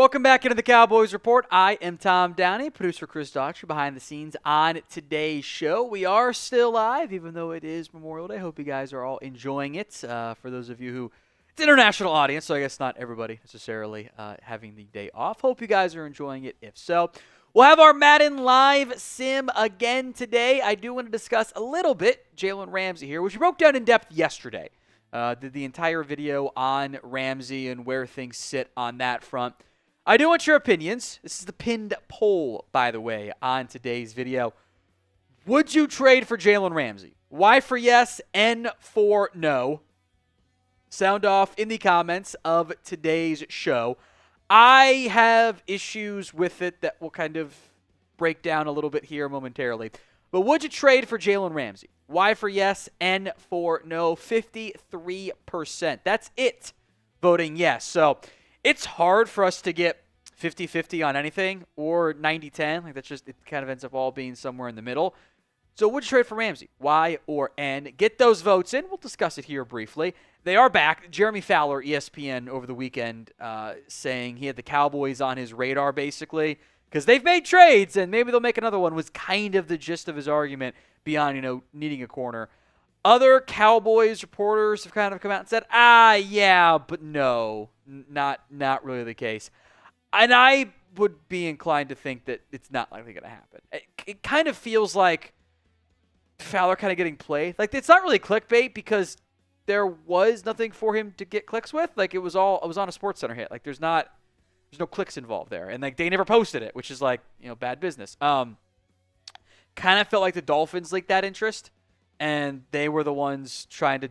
Welcome back into the Cowboys Report. I am Tom Downey, producer Chris Daughtry behind the scenes on today's show. We are still live, even though it is Memorial Day. Hope you guys are all enjoying it. For those of you who, it's an international audience, so I guess not everybody necessarily having the day off. Hope you guys are enjoying it. If so, we'll have our Madden Live Sim again today. I do want to discuss a little bit Jaylen Ramsey here, which we broke down in depth yesterday. Did the entire video on Ramsey and where things sit on that front. I do want your opinions. This is the pinned poll, by the way, on today's video. Would you trade for Jaylen Ramsey? Y for yes, N for no. Sound off in the comments of today's show. I have issues with it that we'll kind of break down a little bit here momentarily. But would you trade for Jaylen Ramsey? Y for yes, N for no. 53%. That's it. Voting yes. So it's hard for us to get 50-50 on anything or 90-10. Like that's just, it kind of ends up all being somewhere in the middle. So would you trade for Ramsey? Y or N? Get those votes in. We'll discuss it here briefly. They are back. Jeremy Fowler, ESPN, over the weekend saying he had the Cowboys on his radar basically because they've made trades and maybe they'll make another one was kind of the gist of his argument beyond, needing a corner. Other Cowboys reporters have kind of come out and said, yeah, but no, not really the case. And I would be inclined to think that it's not likely going to happen. It kind of feels like Fowler kind of getting played. Like, it's not really clickbait because there was nothing for him to get clicks with. Like, it was on a SportsCenter hit. Like, there's no clicks involved there. And, like, they never posted it, which is, like, bad business. Kind of felt like the Dolphins leaked that interest. And they were the ones trying to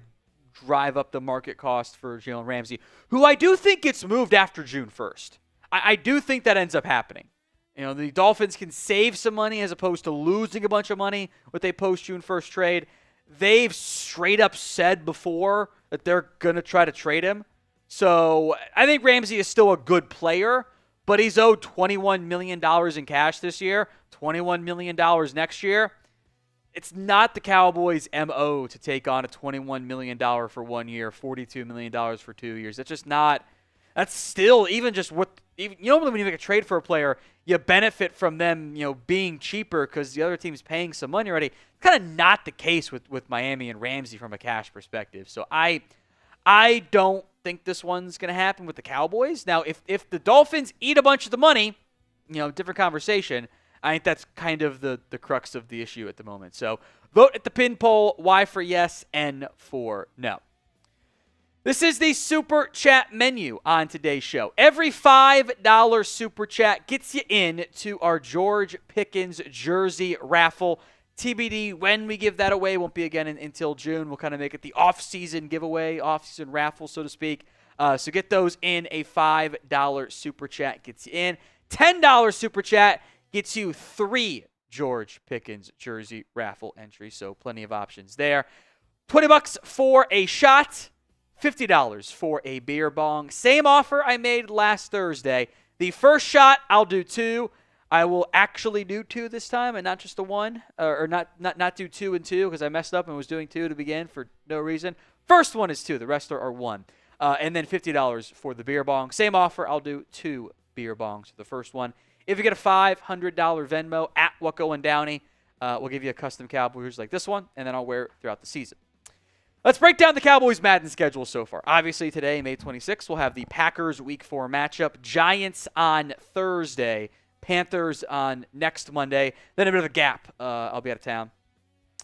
drive up the market cost for Jaylen Ramsey, who I do think gets moved after June 1st. I do think that ends up happening. The Dolphins can save some money as opposed to losing a bunch of money with a post-June 1st trade. They've straight up said before that they're going to try to trade him. So I think Ramsey is still a good player, but he's owed $21 million in cash this year, $21 million next year. It's not the Cowboys' MO to take on a $21 million for 1 year, $42 million for 2 years. That's just not – that's still even just what – when you make a trade for a player, you benefit from them, being cheaper because the other team's paying some money already. It's kind of not the case with Miami and Ramsey from a cash perspective. So I don't think this one's going to happen with the Cowboys. Now, if the Dolphins eat a bunch of the money, different conversation. I think that's kind of the crux of the issue at the moment. So vote at the pin poll. Y for yes, N for no. This is the Super Chat menu on today's show. Every $5 Super Chat gets you in to our George Pickens jersey raffle. TBD when we give that away. Won't be again until June. We'll kind of make it the off-season giveaway, off-season raffle, so to speak. So get those in. A $5 Super Chat gets you in. $10 Super Chat gets you 3 George Pickens jersey raffle entries, so plenty of options there. $20 for a shot, $50 for a beer bong. Same offer I made last Thursday. The first shot, I'll do 2. I will actually do 2 this time and not just the 1, or not do 2 and 2 because I messed up and was doing 2 to begin for no reason. First one is 2. The rest are 1. And then $50 for the beer bong. Same offer, I'll do 2 beer bongs for the first one. If you get a $500 Venmo at Wacko and Downey, we'll give you a custom Cowboys like this one, and then I'll wear it throughout the season. Let's break down the Cowboys Madden schedule so far. Obviously, today, May 26th, we'll have the Packers Week 4 matchup. Giants on Thursday. Panthers on next Monday. Then a bit of a gap. I'll be out of town.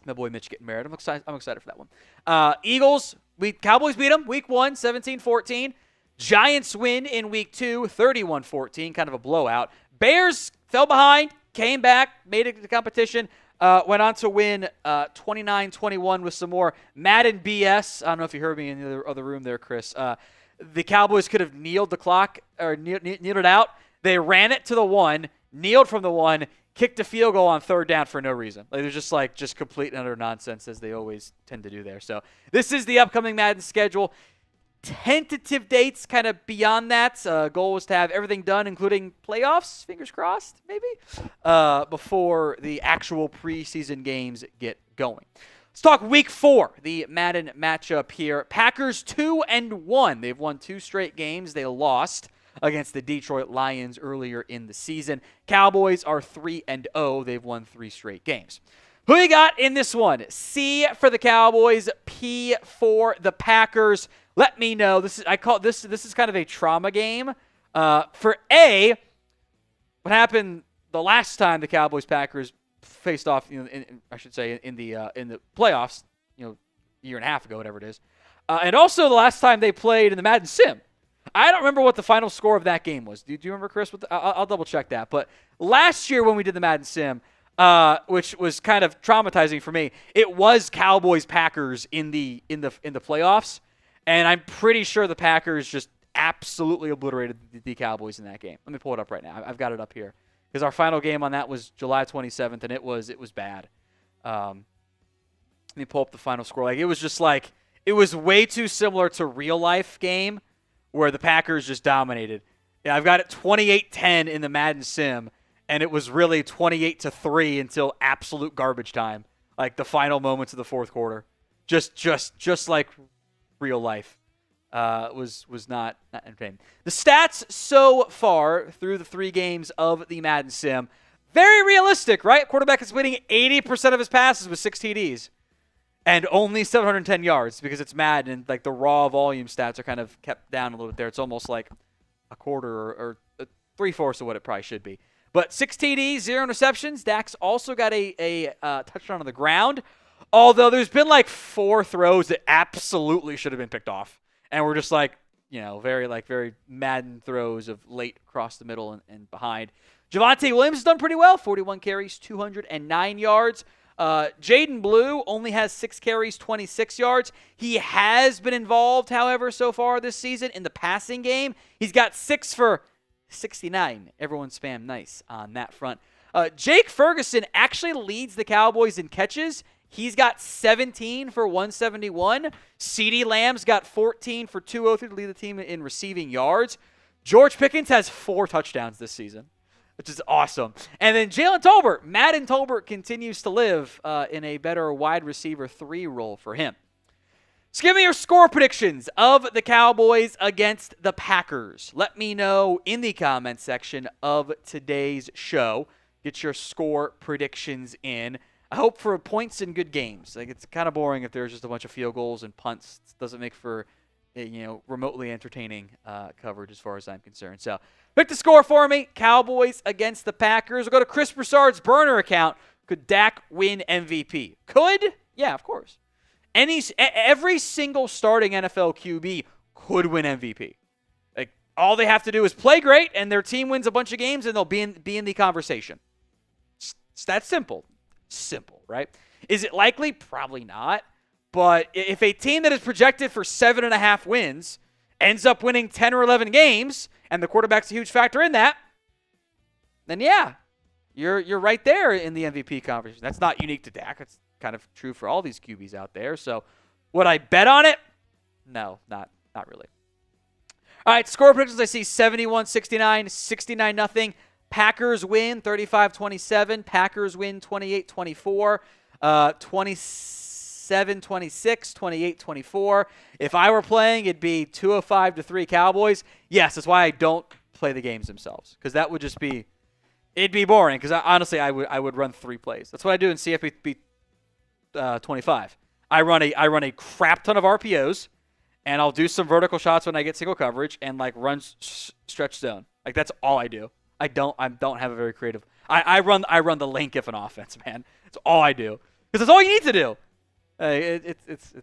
My boy Mitch getting married. I'm excited for that one. Eagles, Cowboys beat them Week 1, 17-14. Giants win in Week 2, 31-14, kind of a blowout. Bears fell behind, came back, made it to the competition, went on to win 29-21 with some more Madden BS. I don't know if you heard me in the other room there, Chris. The Cowboys could have kneeled the clock, or kneeled it out. They ran it to the 1, kneeled from the 1, kicked a field goal on 3rd down for no reason. Like, they're just complete and utter nonsense, as they always tend to do there. So this is the upcoming Madden schedule. Tentative dates kind of beyond that. Goal was to have everything done, including playoffs, fingers crossed, maybe, before the actual preseason games get going. Let's talk Week 4, the Madden matchup here. Packers 2-1. They've won 2 straight games. They lost. against the Detroit Lions earlier in the season. Cowboys are 3-0. They've won 3 straight games. Who you got in this one? C for the Cowboys, P for the Packers. Let me know. This is kind of a trauma game. For A, what happened the last time the Cowboys Packers faced off, in the playoffs, a year and a half ago, whatever it is. And also the last time they played in the Madden Sim. I don't remember what the final score of that game was. Do you remember, Chris? I'll double check that. But last year when we did the Madden Sim, which was kind of traumatizing for me, it was Cowboys Packers in the playoffs, and I'm pretty sure the Packers just absolutely obliterated the Cowboys in that game. Let me pull it up right now. I've got it up here because our final game on that was July 27th, and it was bad. Let me pull up the final score. It was way too similar to real life game where the Packers just dominated. Yeah, I've got it 28-10 in the Madden Sim, and it was really 28-3 until absolute garbage time, like the final moments of the fourth quarter. Just like real life. Was not entertaining. The stats so far through the 3 games of the Madden Sim, very realistic, right? Quarterback is winning 80% of his passes with 6 TDs and only 710 yards because it's Madden, and the raw volume stats are kind of kept down a little bit there. It's almost like a quarter or 3/4 of what it probably should be. But 6 TDs, 0 interceptions. Dak's also got a touchdown on the ground, although there's been 4 throws that absolutely should have been picked off. And we're just very Madden throws of late across the middle and behind. Javonte Williams has done pretty well. 41 carries, 209 yards. Jaden Blue only has 6 carries, 26 yards. He has been involved, however, so far this season in the passing game. He's got 6 for 69. Everyone spam nice on that front. Jake Ferguson actually leads the Cowboys in catches. He's got 17 for 171. CeeDee Lamb's got 14 for 203 to lead the team in receiving yards. George Pickens has 4 touchdowns this season, which is awesome. And then Jalen Tolbert, Madden Tolbert, continues to live in a better wide receiver 3 role for him. So give me your score predictions of the Cowboys against the Packers. Let me know in the comment section of today's show. Get your score predictions in. I hope for points in good games. It's kind of boring if there's just a bunch of field goals and punts. It doesn't make for remotely entertaining coverage as far as I'm concerned. So pick the score for me. Cowboys against the Packers. We'll go to Chris Broussard's burner account. Could Dak win MVP? Could? Yeah, of course. Every single starting NFL QB could win MVP. All they have to do is play great, and their team wins a bunch of games, and they'll be in the conversation. It's that simple. Simple, right? Is it likely? Probably not. But if a team that is projected for 7.5 wins ends up winning 10 or 11 games, and the quarterback's a huge factor in that, then yeah, you're right there in the MVP conversation. That's not unique to Dak. It's kind of true for all these QBs out there. So would I bet on it? No, not really. All right, score predictions I see 71-69, 69-0. Packers win 35-27. Packers win 28-24. 27-26, 28-24. If I were playing, it'd be 205-3 Cowboys. Yes, that's why I don't play the games themselves, because that would just be it'd be boring. Because honestly, I would run 3 plays. That's what I do in CFP 25. I run a crap ton of RPOs, and I'll do some vertical shots when I get single coverage, and run stretch zone. That's all I do. I don't have a very creative. I run the lane if an offense, man. That's all I do, because that's all you need to do. It's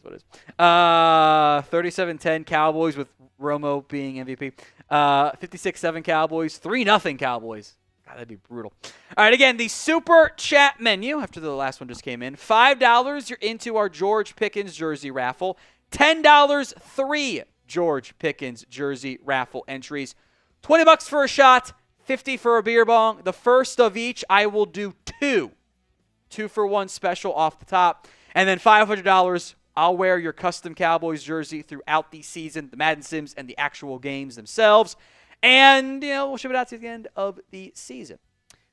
what it is. 37-10 Cowboys with Romo being MVP. 56-7 Cowboys. 3-0 Cowboys. God, that'd be brutal. All right, again, the super chat menu after the last one just came in. $5, you're into our George Pickens jersey raffle. $10, 3 George Pickens jersey raffle entries. $20 for a shot, $50 for a beer bong. The first of each, I will do 2. 2 for 1 special off the top. And then $500, I'll wear your custom Cowboys jersey throughout the season, the Madden Sims, and the actual games themselves. And, we'll ship it out to the end of the season.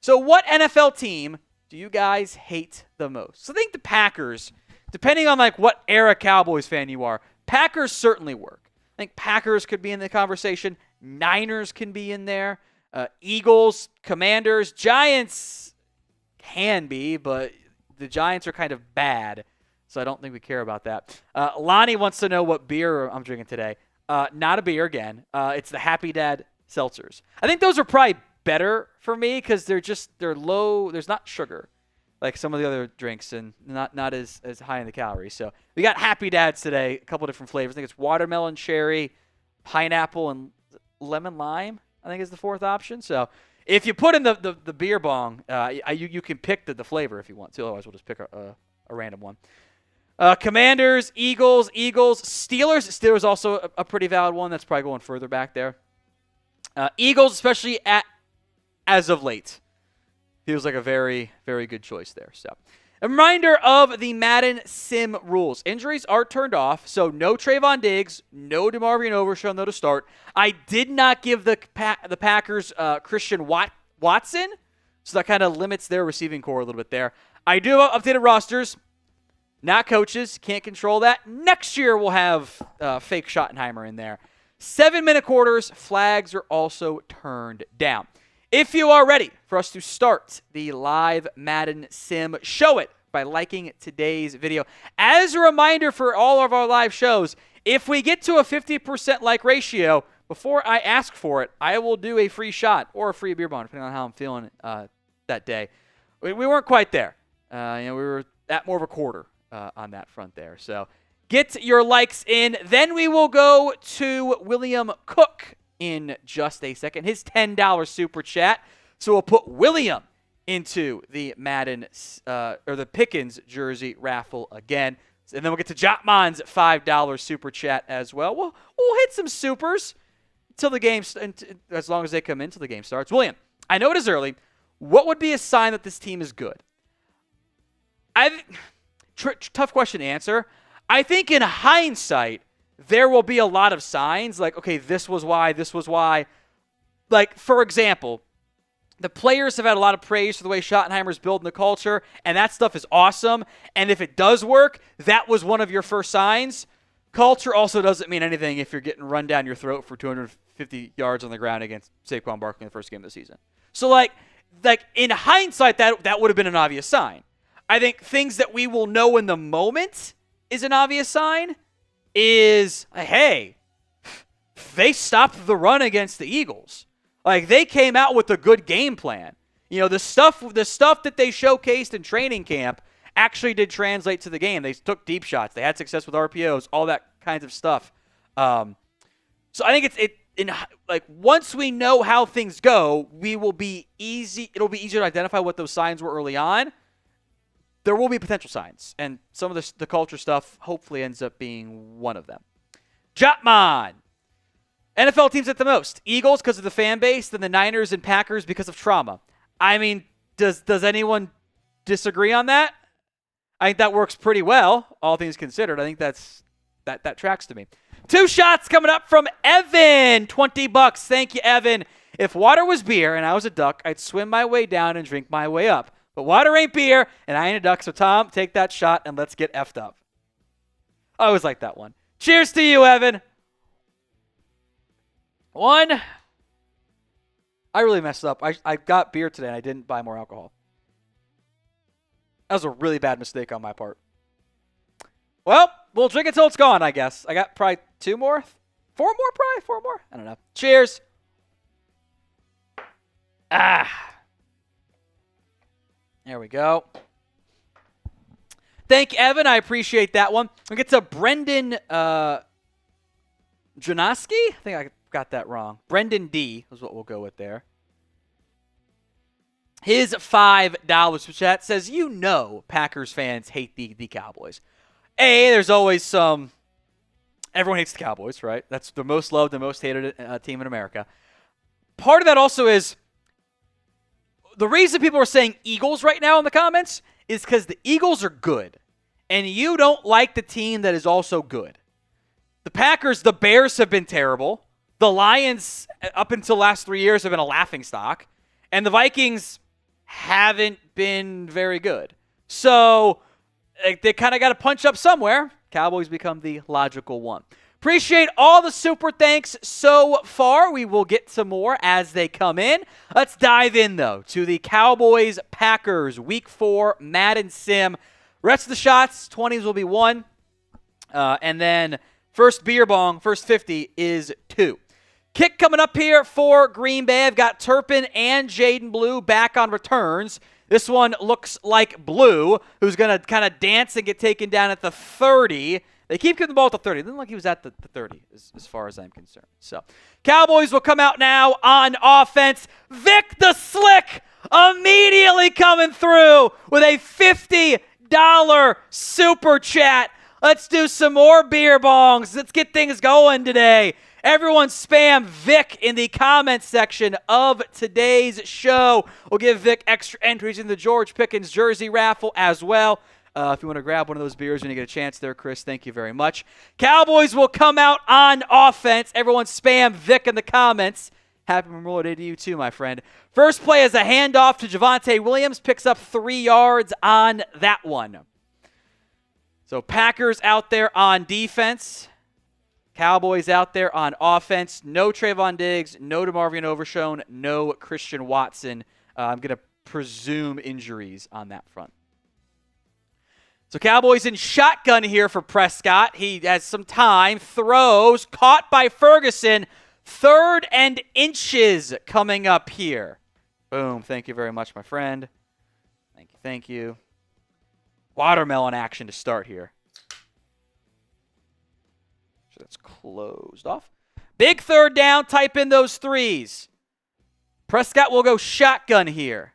So what NFL team do you guys hate the most? So I think the Packers, depending on what era Cowboys fan you are, Packers certainly work. I think Packers could be in the conversation. Niners can be in there. Eagles, Commanders, Giants can be, but the Giants are kind of bad, so I don't think we care about that. Lonnie wants to know what beer I'm drinking today. Not a beer again. It's the Happy Dad seltzers. I think those are probably better for me because they're low. There's not sugar like some of the other drinks, and not as high in the calories. So we got Happy Dads today, a couple different flavors. I think it's watermelon, cherry, pineapple, and lemon lime, I think is the fourth option. So if you put in the beer bong, you can pick the flavor if you want to. Otherwise, we'll just pick a random one. Commanders, Eagles, Steelers. Steelers also a pretty valid one. That's probably going further back there. Eagles, especially as of late. Feels like a very, very good choice there. So, a reminder of the Madden Sim rules. Injuries are turned off, so no Trayvon Diggs, no DeMarvion Overshown, though, to start. I did not give the Packers Christian Watson, so that kind of limits their receiving core a little bit there. I do have updated rosters, not coaches. Can't control that. Next year, we'll have fake Schottenheimer in there. 7-minute quarters. Flags are also turned down. If you are ready for us to start the live Madden Sim, show it by liking today's video. As a reminder for all of our live shows, if we get to a 50% like ratio, before I ask for it, I will do a free shot or a free beer bong, depending on how I'm feeling that day. We weren't quite there. We were at more of a quarter on that front there. So get your likes in. Then we will go to William Cook in just a second. His $10 super chat. So we'll put William into the Madden or the Pickens jersey raffle again. And then we'll get to Jotman's $5 super chat as well. We'll hit some supers until the game, as long as they come in until the game starts. William, I know it is early. What would be a sign that this team is good? Tough question to answer. I think in hindsight, there will be a lot of signs like, okay, this was why. Like, for example, the players have had a lot of praise for the way Schottenheimer's building the culture, and that stuff is awesome. And if it does work, that was one of your first signs. Culture also doesn't mean anything if you're getting run down your throat for 250 yards on the ground against Saquon Barkley in the first game of the season. So, like in hindsight, that would have been an obvious sign. I think things that we will know in the moment is an obvious sign. Is, hey, they stopped the run against the Eagles. Like, they came out with a good game plan. The stuff that they showcased in training camp actually did translate to the game. They took deep shots. They had success with RPOs, all that kinds of stuff. So I think once we know how things go, it'll be easier to identify what those signs were early on. There will be potential signs, and some of the culture stuff hopefully ends up being one of them. Jotman. NFL teams at the most. Eagles because of the fan base, then the Niners and Packers because of trauma. I mean, does anyone disagree on that? I think that works pretty well, all things considered. I think that tracks to me. 2 shots coming up from Evan. $20. Thank you, Evan. If water was beer and I was a duck, I'd swim my way down and drink my way up. But water ain't beer, and I ain't a duck, so Tom, take that shot, and let's get effed up. I always like that one. Cheers to you, Evan. 1. I really messed up. I got beer today, and I didn't buy more alcohol. That was a really bad mistake on my part. Well, we'll drink it till it's gone, I guess. I got probably 2 more? 4 more, probably? 4 more? I don't know. Cheers. There we go. Thank you, Evan. I appreciate that one. We'll get to Brendan Janoski. I think I got that wrong. Brendan D is what we'll go with there. His $5 chat says, Packers fans hate the Cowboys. There's always some. Everyone hates the Cowboys, right? That's the most loved and most hated team in America. Part of that also is the reason people are saying Eagles right now in the comments is because the Eagles are good, and you don't like the team that is also good. The Packers, the Bears have been terrible. The Lions, up until the last 3 years, have been a laughingstock. And the Vikings haven't been very good. So they kind of got to punch up somewhere. Cowboys become the logical one. Appreciate all the super thanks so far. We will get some more as they come in. Let's dive in, though, to the Cowboys-Packers Week 4 Madden Sim. Rest of the shots, 20s will be 1. And then first beer bong, first 50 is 2. Kick coming up here for Green Bay. I've got Turpin and Jaden Blue back on returns. This one looks like Blue, who's going to kind of dance and get taken down at the 30. They keep getting the ball at the 30. It didn't look like he was at the 30 as far as I'm concerned. So, Cowboys will come out now on offense. Vic the Slick immediately coming through with a $50 super chat. Let's do some more beer bongs. Let's get things going today. Everyone spam Vic in the comments section of today's show. We'll give Vic extra entries in the George Pickens jersey raffle as well. If you want to grab one of those beers when you get a chance there, Chris, thank you very much. Cowboys will come out on offense. Everyone spam Vic in the comments. Happy Memorial Day to you too, my friend. First play is a handoff to Javonte Williams. Picks up 3 yards on that one. So Packers out there on defense. Cowboys out there on offense. No Trayvon Diggs, no DeMarvion Overshown, no Christian Watson. I'm going to presume injuries on that front. So Cowboys in shotgun here for Prescott. He has some time. Throws. Caught by Ferguson. 3rd and inches coming up here. Boom. Thank you very much, my friend. Thank you. Thank you. Watermelon action to start here. So that's closed off. Big 3rd down. Type in those 3s. Prescott will go shotgun here.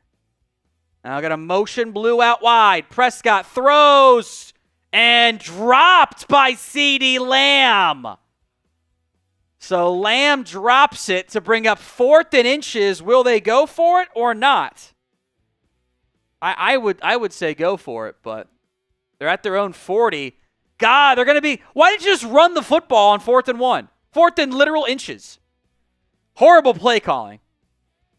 Now got a motion Blue out wide. Prescott throws and dropped by CeeDee Lamb. So Lamb drops it to bring up 4th and inches. Will they go for it or not? I would say go for it, but they're at their own 40. God, they're going to be... Why didn't you just run the football on 4th and 1? 4th and literal inches. Horrible play calling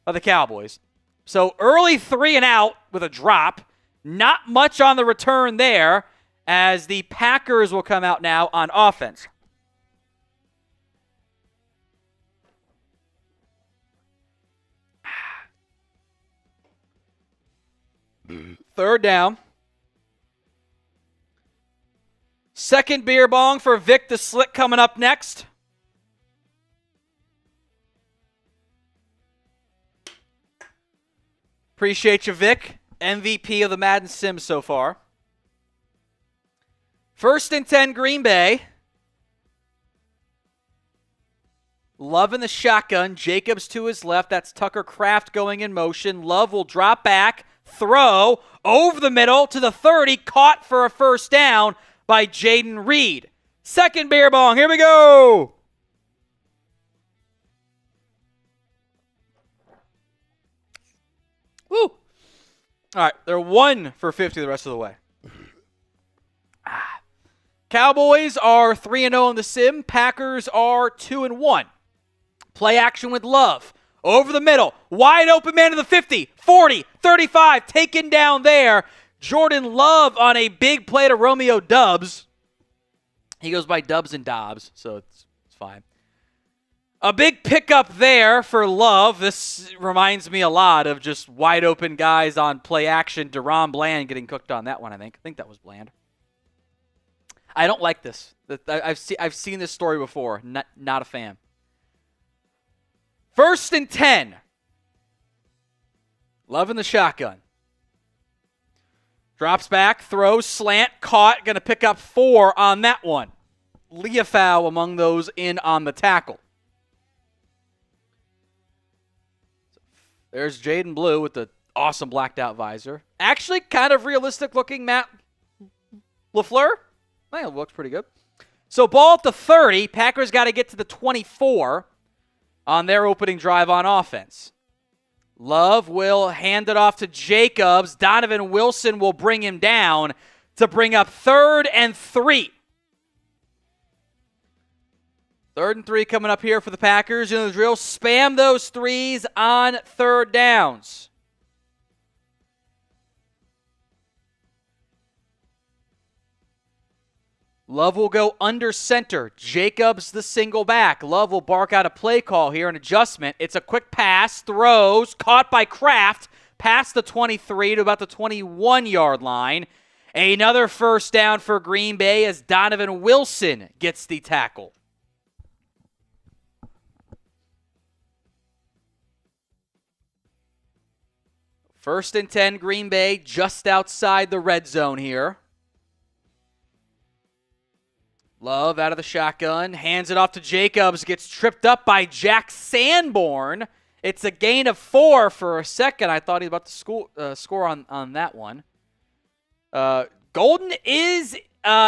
by the Cowboys. So early 3 and out with a drop. Not much on the return there as the Packers will come out now on offense. Third down. Second beer bong for Vic the Slick coming up next. Appreciate you, Vic. MVP of the Madden Sim so far. 1st and 10, Green Bay. Love in the shotgun. Jacobs to his left. That's Tucker Kraft going in motion. Love will drop back. Throw over the middle to the 30. Caught for a 1st down by Jaden Reed. Second beer bong. Here we go. Woo. All right, they're 1 for 50 the rest of the way. Cowboys are 3-0 in the sim. Packers are 2-1. Play action with Love. Over the middle. Wide open man to the 50, 40, 35. Taken down there. Jordan Love on a big play to Romeo Dubs. He goes by Dubs and Dobbs, so it's fine. A big pickup there for Love. This reminds me a lot of just wide open guys on play action. DaRon Bland getting cooked on that one, I think. I think that was Bland. I don't like this. I've seen this story before. Not a fan. 1st and 10. Love in the shotgun. Drops back, throws, slant, caught. Going to pick up 4 on that one. Leafau among those in on the tackle. There's Jaden Blue with the awesome blacked out visor. Actually, kind of realistic looking Matt LaFleur. That looks pretty good. So ball at the 30. Packers got to get to the 24 on their opening drive on offense. Love will hand it off to Jacobs. Donovan Wilson will bring him down to bring up 3rd and 3. 3rd and 3 coming up here for the Packers. You know the drill. Spam those 3s on 3rd downs. Love will go under center. Jacobs the single back. Love will bark out a play call here, an adjustment. It's a quick pass, throws, caught by Kraft, past the 23 to about the 21-yard line. Another first down for Green Bay as Donovan Wilson gets the tackle. First and 10, Green Bay, just outside the red zone here. Love out of the shotgun, hands it off to Jacobs, gets tripped up by Jack Sanborn. It's a gain of 4 for a second. I thought he was about to score on that one. Golden is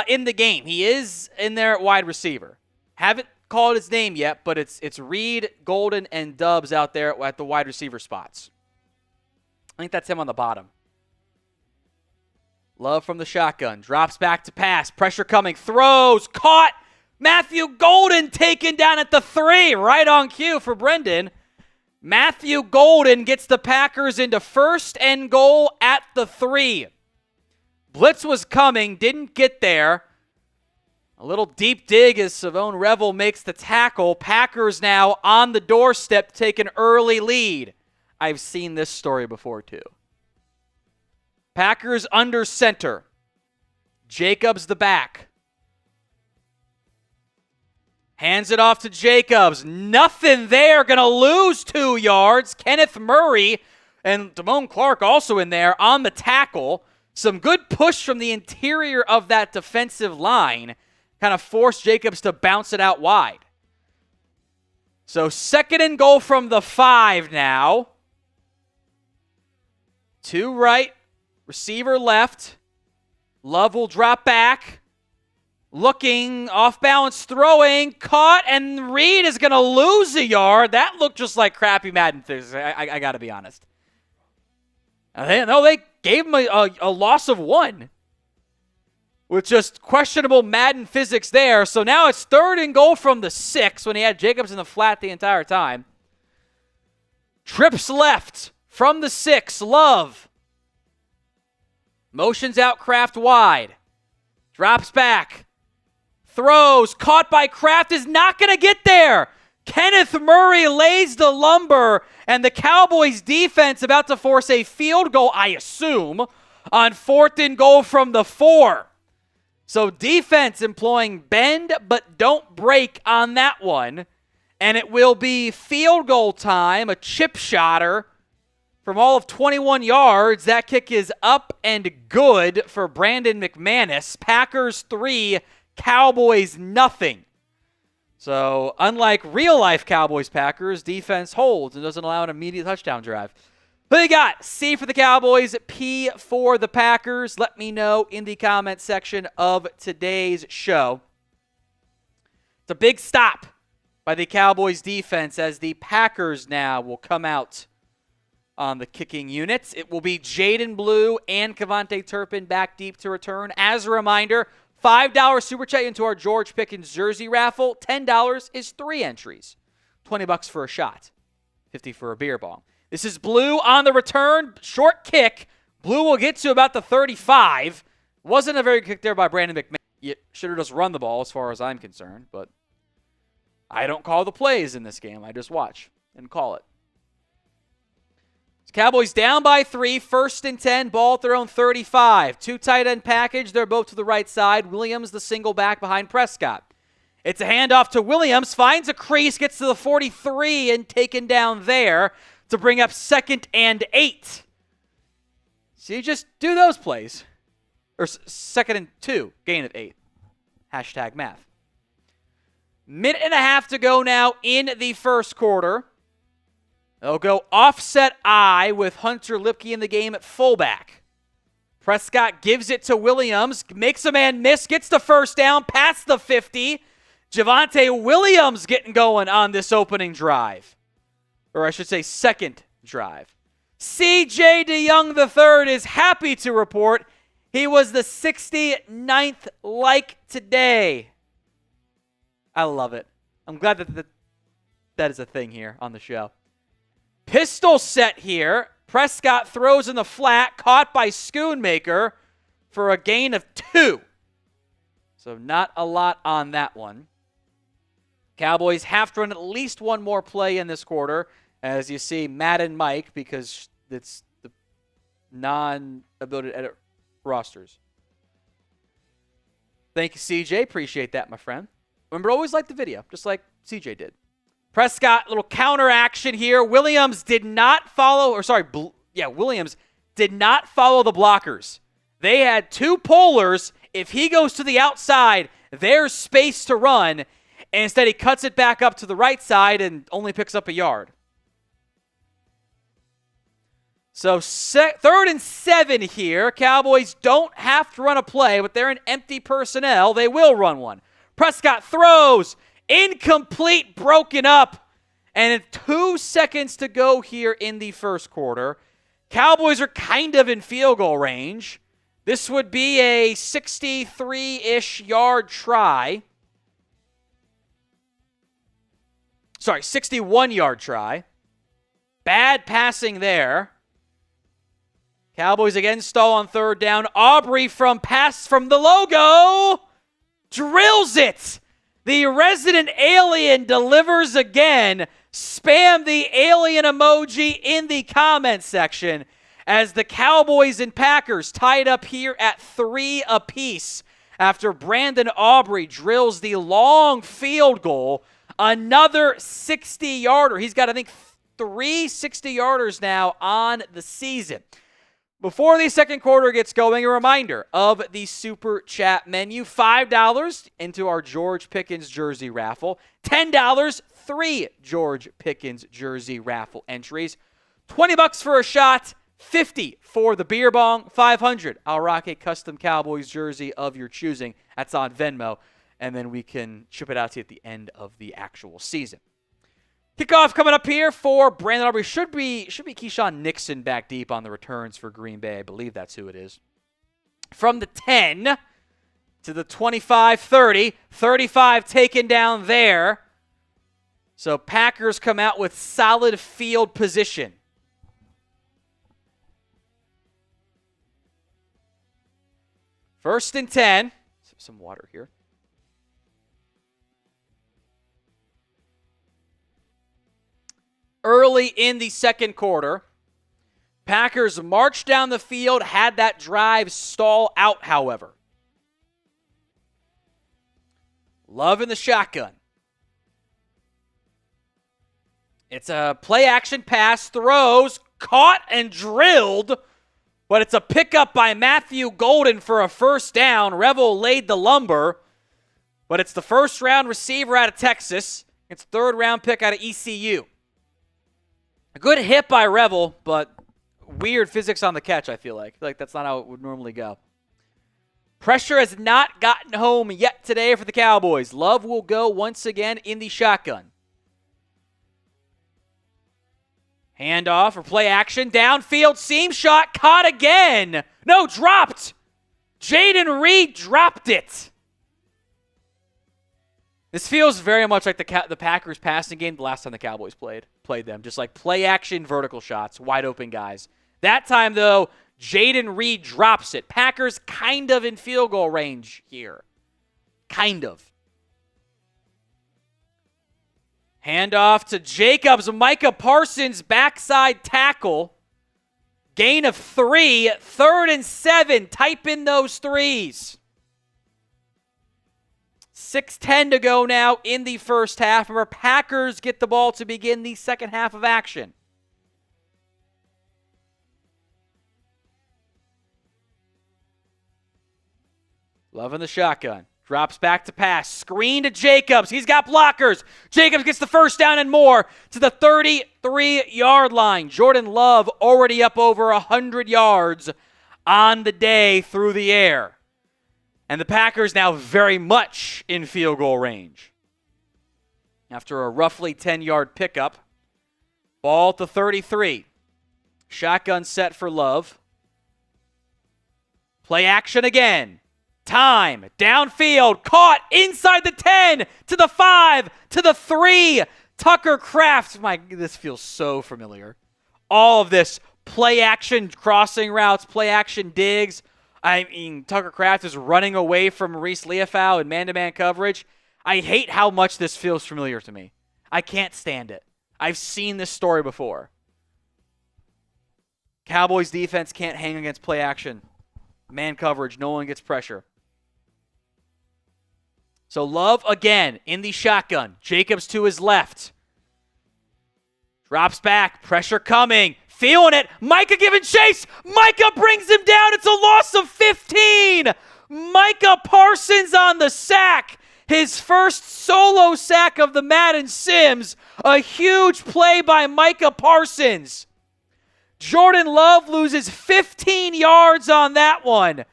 in the game. He is in there at wide receiver. Haven't called his name yet, but it's Reed, Golden, and Dubs out there at the wide receiver spots. I think that's him on the bottom. Love from the shotgun. Drops back to pass. Pressure coming. Throws. Caught. Matthew Golden taken down at the 3. Right on cue for Brendan. Matthew Golden gets the Packers into first and goal at the 3. Blitz was coming. Didn't get there. A little deep dig as Savone Revel makes the tackle. Packers now on the doorstep to take an early lead. I've seen this story before too. Packers under center. Jacobs the back. Hands it off to Jacobs. Nothing there. Going to lose 2 yards. Kenneth Murray and Damone Clark also in there on the tackle. Some good push from the interior of that defensive line. Kind of forced Jacobs to bounce it out wide. So second and goal from the 5 now. 2 right. Receiver left. Love will drop back. Looking, off balance, throwing, caught, and Reed is going to lose a yard. That looked just like crappy Madden physics. I got to be honest. They gave him a loss of 1 with just questionable Madden physics there. So now it's third and goal from the 6 when he had Jacobs in the flat the entire time. Trips left from the 6. Love. Motions out Kraft wide. Drops back. Throws. Caught by Kraft. Is not going to get there. Kenneth Murray lays the lumber. And the Cowboys defense about to force a field goal, I assume, on fourth and goal from the 4. So defense employing bend but don't break on that one. And it will be field goal time. A chip shotter. From all of 21 yards, that kick is up and good for Brandon McManus. Packers 3, Cowboys nothing. So, unlike real-life Cowboys-Packers, defense holds and doesn't allow an immediate touchdown drive. Who you got? C for the Cowboys, P for the Packers. Let me know in the comment section of today's show. It's a big stop by the Cowboys defense as the Packers now will come out on the kicking units. It will be Jaden Blue and Kevontae Turpin back deep to return. As a reminder, $5 super chat into our George Pickens jersey raffle. $10 is 3 entries. $20 for a shot. $50 for a beer bong. This is Blue on the return. Short kick. Blue will get to about the 35. Wasn't a very good kick there by Brandon McMahon. You should have just run the ball as far as I'm concerned, but I don't call the plays in this game. I just watch and call it. Cowboys down by 3, first and 10, ball at their own 35. 2 tight end package, they're both to the right side. Williams, the single back behind Prescott. It's a handoff to Williams, finds a crease, gets to the 43, and taken down there to bring up second and 8. So you just do those plays. Or second and 2, gain of 8. Hashtag math. Minute and a half to go now in the first quarter. They'll go offset I with Hunter Lipke in the game at fullback. Prescott gives it to Williams, makes a man miss, gets the first down, past the 50. Javonte Williams getting going on this opening drive. Or I should say second drive. C.J. DeYoung III is happy to report he was the 69th like today. I love it. I'm glad that is a thing here on the show. Pistol set here. Prescott throws in the flat, caught by Schoonmaker for a gain of 2. So not a lot on that one. Cowboys have to run at least one more play in this quarter, as you see Madden Mike, because it's the non-ability to edit rosters. Thank you, CJ. Appreciate that, my friend. Remember, always like the video, just like CJ did. Prescott, little counter action here. Williams did not follow, Williams did not follow the blockers. They had two pullers. If he goes to the outside, there's space to run. And instead, he cuts it back up to the right side and only picks up a yard. So 3rd and 7 here. Cowboys don't have to run a play, but they're in empty personnel. They will run one. Prescott throws. Incomplete, broken up. And 2 seconds to go here in the first quarter. Cowboys are kind of in field goal range. This would be a 63-ish yard try. 61-yard try. Bad passing there. Cowboys again stall on 3rd down. Aubrey from the logo drills it. The resident alien delivers again. Spam the alien emoji in the comment section as the Cowboys and Packers tied up here at 3 apiece after Brandon Aubrey drills the long field goal. Another 60-yarder. He's got, I think, 3 60-yarders now on the season. Before the second quarter gets going, a reminder of the Super Chat menu. $5 into our George Pickens jersey raffle. $10, 3 George Pickens jersey raffle entries. $20 for a shot. $50 for the beer bong. $500. I'll rock a custom Cowboys jersey of your choosing. That's on Venmo. And then we can ship it out to you at the end of the actual season. Kickoff coming up here for Brandon Aubrey. Should be Keyshawn Nixon back deep on the returns for Green Bay. I believe that's who it is. From the 10 to the 25, 30. 35 taken down there. So Packers come out with solid field position. First and 10. Some water here. Early in the second quarter, Packers marched down the field, had that drive stall out, however. Love in the shotgun. It's a play-action pass, throws, caught and drilled, but it's a pickup by Matthew Golden for a first down. Revel laid the lumber, but it's the first-round receiver out of Texas. It's third-round pick out of ECU. A good hit by Revel, but weird physics on the catch, I feel like. That's not how it would normally go. Pressure has not gotten home yet today for the Cowboys. Love will go once again in the shotgun. Handoff or play action. Downfield seam shot. Caught again. No, dropped. Jaden Reed dropped it. This feels very much like the Packers passing game the last time the Cowboys played them. Just like play action vertical shots, wide open guys. That time, though, Jaden Reed drops it. Packers kind of in field goal range here. Kind of. Handoff to Jacobs. Micah Parsons, backside tackle. Gain of 3. 3rd and 7. Type in those threes. 6:10 to go now in the first half. Remember, Packers get the ball to begin the second half of action. Loving the shotgun. Drops back to pass. Screen to Jacobs. He's got blockers. Jacobs gets the first down and more to the 33-yard line. Jordan Love already up over 100 yards on the day through the air. And the Packers now very much in field goal range. After a roughly 10-yard pickup, ball to 33. Shotgun set for Love. Play action again. Time. Downfield. Caught inside the 10 to the 5 to the 3. Tucker Kraft. This feels so familiar. All of this play action crossing routes, play action digs. I mean, Tucker Kraft is running away from Maurice Leafau in man-to-man coverage. I hate how much this feels familiar to me. I can't stand it. I've seen this story before. Cowboys defense can't hang against play action. Man coverage, no one gets pressure. So Love again in the shotgun. Jacobs to his left. Drops back, pressure coming. Feeling it. Micah giving chase. Micah brings him down. It's a loss of 15. Micah Parsons on the sack. His first solo sack of the Madden Sims. A huge play by Micah Parsons. Jordan Love loses 15 yards on that one.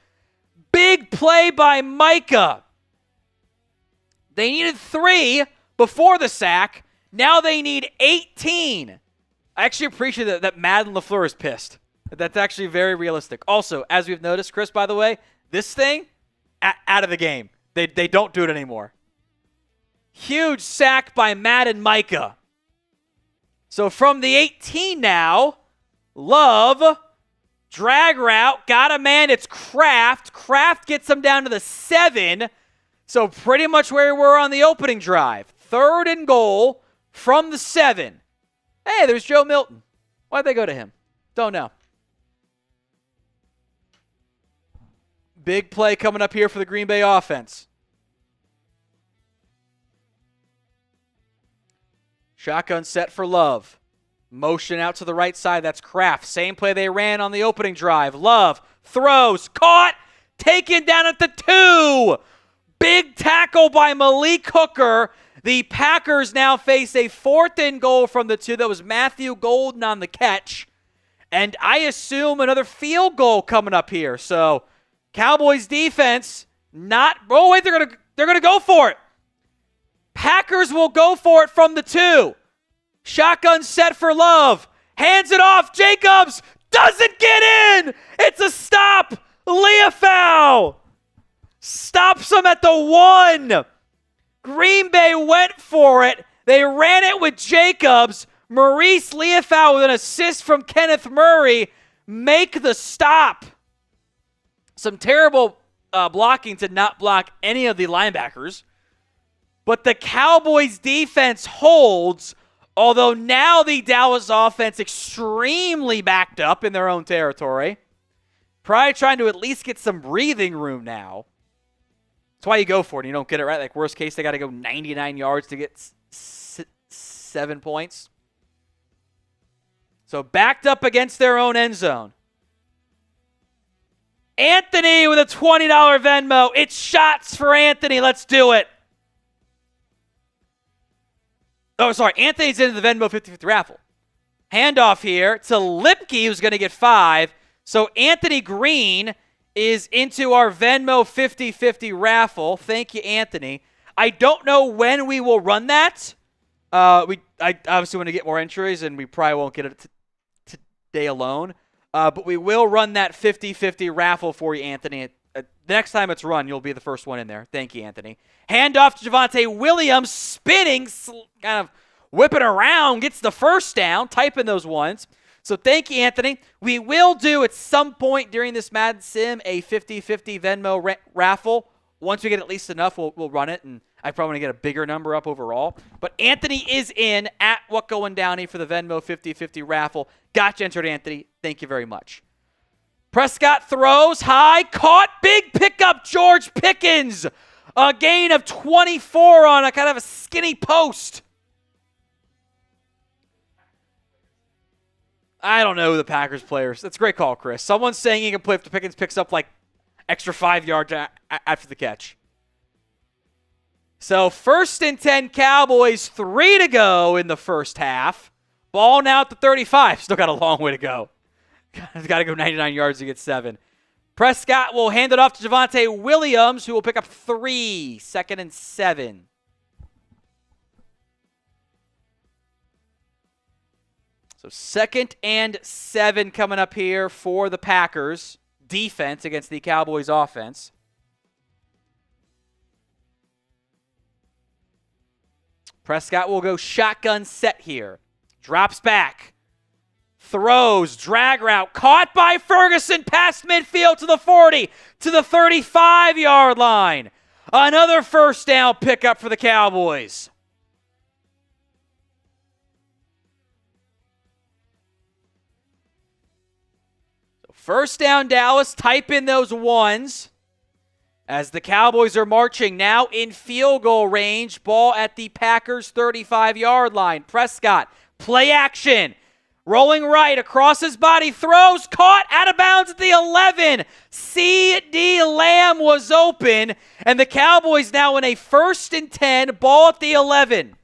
Big play by Micah. They needed 3 before the sack. Now they need 18. I actually appreciate that Madden LaFleur is pissed. That's actually very realistic. Also, as we've noticed, Chris, by the way, this thing, out of the game. They don't do it anymore. Huge sack by Madden Micah. So from the 18 now, Love, drag route, got a man, it's Kraft. Kraft gets them down to the 7. So pretty much where we were on the opening drive. 3rd and goal from the 7. Hey, there's Joe Milton. Why'd they go to him? Don't know. Big play coming up here for the Green Bay offense. Shotgun set for Love. Motion out to the right side. That's Kraft. Same play they ran on the opening drive. Love throws. Caught. Taken down at the 2. Big tackle by Malik Hooker. The Packers now face a 4th and goal from the 2. That was Matthew Golden on the catch. And I assume another field goal coming up here. So Cowboys defense not... Oh, wait, they're gonna go for it. Packers will go for it from the 2. Shotgun set for Love. Hands it off. Jacobs doesn't get in. It's a stop. Leafau stops him at the 1. Green Bay went for it. They ran it with Jacobs. Maurice Leafau with an assist from Kenneth Murray make the stop. Some terrible blocking to not block any of the linebackers. But the Cowboys defense holds, although now the Dallas offense extremely backed up in their own territory. Probably trying to at least get some breathing room now. That's why you go for it. You don't get it right. Like, worst case, they got to go 99 yards to get 7 points. So backed up against their own end zone. Anthony with a $20 Venmo. It's shots for Anthony. Let's do it. Oh, sorry. Anthony's into the Venmo 50-50 raffle. Handoff here to Lipke, who's going to get 5. So Anthony Green is into our Venmo 50-50 raffle. Thank you, Anthony. I don't know when we will run that. I obviously want to get more entries, and we probably won't get it today alone. But we will run that 50-50 raffle for you, Anthony. The next time it's run, you'll be the first one in there. Thank you, Anthony. Handoff to Javonte Williams, spinning, kind of whipping around, gets the first down, typing those ones. So thank you, Anthony. We will do at some point during this Madden Sim a 50-50 Venmo raffle. Once we get at least enough, we'll run it, and I probably want to get a bigger number up overall. But Anthony is in at What Going Downey for the Venmo 50-50 raffle. Got you entered, Anthony. Thank you very much. Prescott throws high, caught, big pickup, George Pickens. A gain of 24 on a kind of a skinny post. I don't know the Packers players. That's a great call, Chris. Someone's saying he can play if the Pickens picks up like extra 5 yards after the catch. So 1st and 10 Cowboys, 3 to go in the first half. Ball now at the 35. Still got a long way to go. Got to go 99 yards to get 7. Prescott will hand it off to Javonte Williams, who will pick up 3. 2nd and 7. So 2nd and 7 coming up here for the Packers defense against the Cowboys offense. Prescott will go shotgun set here. Drops back. throws, drag route, caught by Ferguson, past midfield to the 40, to the 35-yard line. Another first down pickup for the Cowboys. So first down, Dallas. Type in those ones as the Cowboys are marching now in field goal range. Ball at the Packers' 35-yard line. Prescott, play action. Rolling right, across his body, throws, caught, out of bounds at the 11. CeeDee Lamb was open, and the Cowboys now in a 1st and 10, ball at the 11.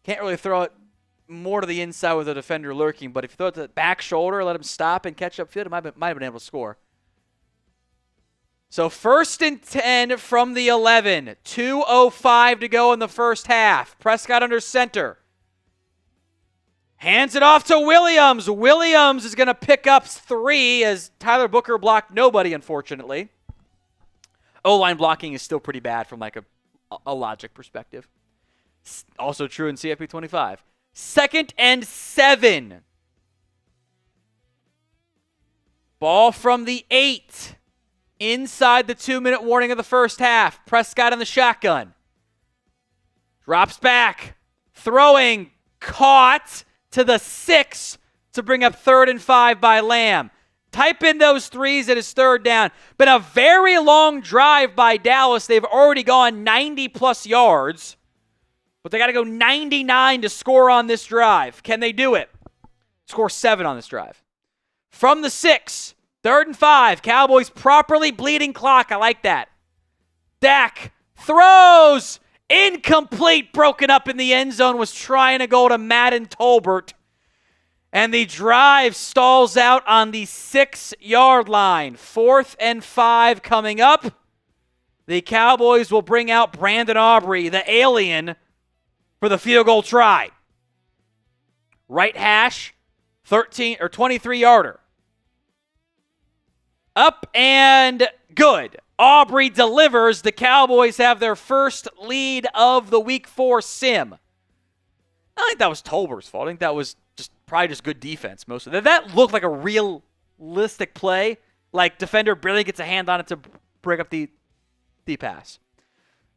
Can't really throw it more to the inside with a defender lurking, but if you throw it to the back shoulder, let him stop and catch upfield, it might have been able to score. So 1st and 10 from the 11. 2:05 to go in the first half. Prescott under center. Hands it off to Williams. Williams is going to pick up 3 as Tyler Booker blocked nobody, unfortunately. O-line blocking is still pretty bad from like a logic perspective. Also true in CFP 25. 2nd and 7. Ball from the 8. Inside the 2-minute warning of the first half. Prescott in the shotgun. Drops back. Throwing. Caught to the 6 to bring up 3rd and 5 by Lamb. Type in those 3s at his 3rd down. Been a very long drive by Dallas. They've already gone 90-plus yards. But they got to go 99 to score on this drive. Can they do it? Score 7 on this drive. From the 6. 3rd and 5. Cowboys properly bleeding clock. I like that. Dak throws. Incomplete. Broken up in the end zone. Was trying to go to Madden Tolbert. And the drive stalls out on the 6-yard line. 4th and 5 coming up. The Cowboys will bring out Brandon Aubrey, the alien, for the field goal try. Right hash. 23-yarder. Up and good. Aubrey delivers. The Cowboys have their first lead of the Week 4 sim. I don't think that was Tolbert's fault. I think that was probably just good defense. Most of that looked like a realistic play. Like defender barely gets a hand on it to break up the pass.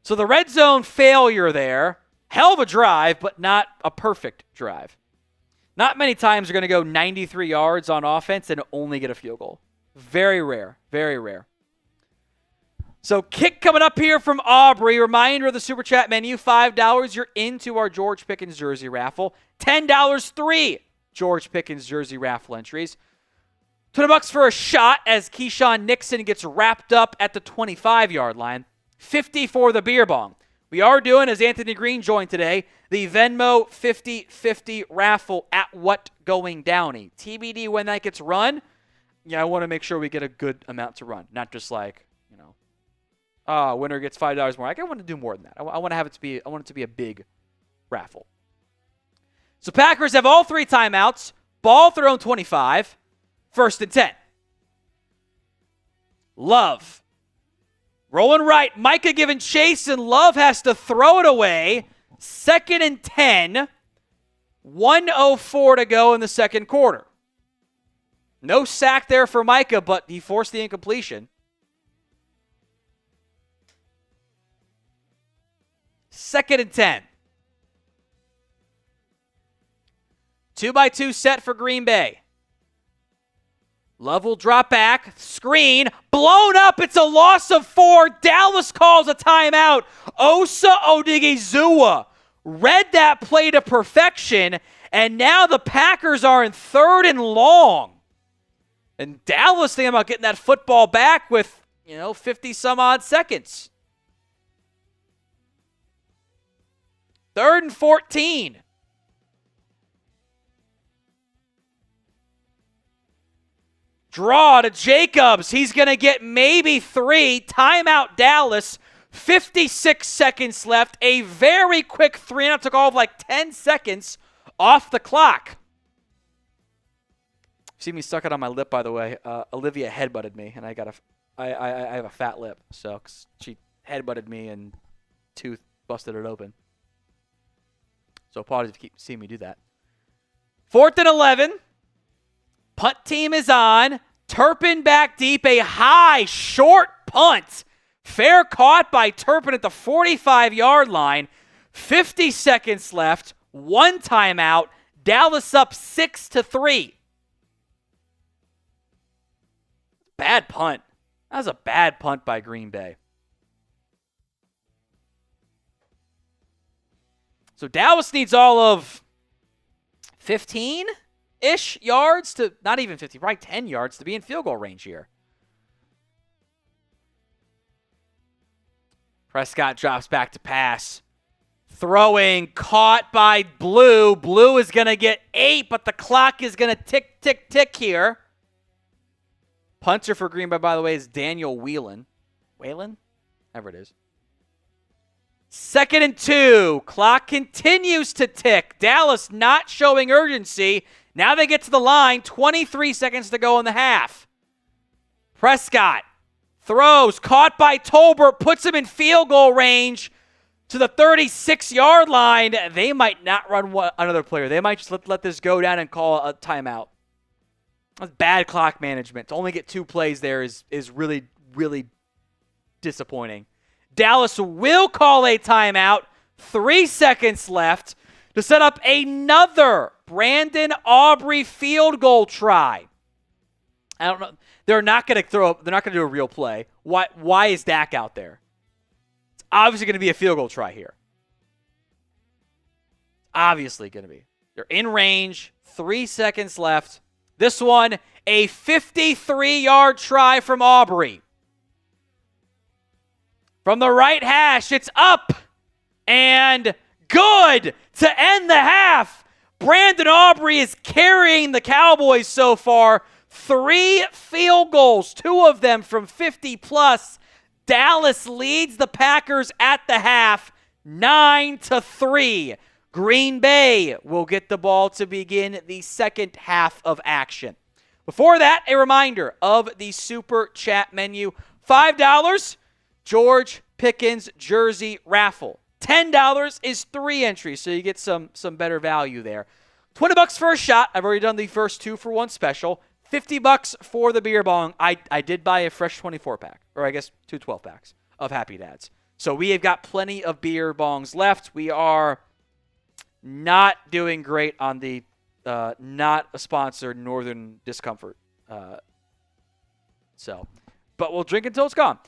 So the red zone failure there. Hell of a drive, but not a perfect drive. Not many times you're going to go 93 yards on offense and only get a field goal. Very rare. Very rare. So kick coming up here from Aubrey. Reminder of the Super Chat menu. $5, you're into our George Pickens jersey raffle. $10, 3 George Pickens jersey raffle entries. $20 for a shot as Keyshawn Nixon gets wrapped up at the 25-yard line. $50 for the beer bong. We are doing, as Anthony Green joined today, the Venmo 50-50 raffle at What Going Downey. TBD when that gets run. Yeah, I want to make sure we get a good amount to run, not just like, winner gets $5 more. I want to do more than that. I want it to be a big raffle. So Packers have all 3 timeouts. Ball at their own 25. 1st and 10. Love. Rolling right. Micah giving chase, and Love has to throw it away. 2nd and 10. 1:04 to go in the second quarter. No sack there for Micah, but he forced the incompletion. 2nd and 10. 2-by-2 set for Green Bay. Love will drop back. Screen. Blown up. It's a loss of 4. Dallas calls a timeout. Osa Odighizuwa read that play to perfection, and now the Packers are in 3rd and long. And Dallas thinking about getting that football back with, 50-some-odd seconds. 3rd and 14. Draw to Jacobs. He's going to get maybe 3. Timeout Dallas. 56 seconds left. A very quick 3-and-out. Took all of like 10 seconds off the clock. See me suck it on my lip, by the way. Olivia headbutted me, and I have a fat lip, so she headbutted me and tooth busted it open. So apologies if you keep seeing me do that. 4th and 11. Punt team is on. Turpin back deep. A high, short punt. Fair caught by Turpin at the 45-yard line. 50 seconds left. 1 timeout. Dallas up 6-3. Bad punt. That was a bad punt by Green Bay. So Dallas needs all of 15-ish yards to, not even 50, right, 10 yards to be in field goal range here. Prescott drops back to pass. Throwing, caught by Blue. Blue is going to get 8, but the clock is going to tick, tick, tick here. Punter for Green Bay, by the way, is Daniel Whelan. Whelan? However it is. 2nd and 2. Clock continues to tick. Dallas not showing urgency. Now they get to the line. 23 seconds to go in the half. Prescott throws. Caught by Tolbert. Puts him in field goal range to the 36-yard line. They might not run another player. They might just let this go down and call a timeout. That's bad clock management. To only get 2 plays there is really, really disappointing. Dallas will call a timeout. 3 seconds left to set up another Brandon Aubrey field goal try. I don't know. They're not going to do a real play. Why is Dak out there? It's obviously going to be a field goal try here. Obviously going to be. They're in range. 3 seconds left. This one, a 53-yard try from Aubrey. From the right hash, it's up and good to end the half. Brandon Aubrey is carrying the Cowboys so far. 3 field goals, 2 of them from 50+. Dallas leads the Packers at the half, 9-3. Green Bay will get the ball to begin the second half of action. Before that, a reminder of the Super Chat menu. $5, George Pickens jersey raffle. $10 is 3 entries, so you get some better value there. $20 for a shot. I've already done the first 2-for-1 special. $50 for the beer bong. I did buy a fresh 24-pack, or I guess 2 12-packs of Happy Dads. So we have got plenty of beer bongs left. We are not doing great on the not a sponsored Northern Discomfort. But we'll drink until it's gone.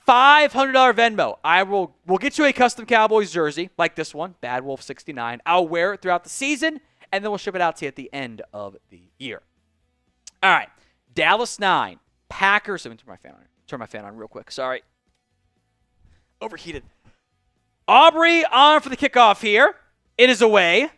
$500 Venmo. We'll get you a custom Cowboys jersey like this one, Bad Wolf 69. I'll wear it throughout the season, and then we'll ship it out to you at the end of the year. All right, Dallas 9, Packers. Let me turn my fan on real quick. Sorry, overheated. Aubrey on for the kickoff here. It is away.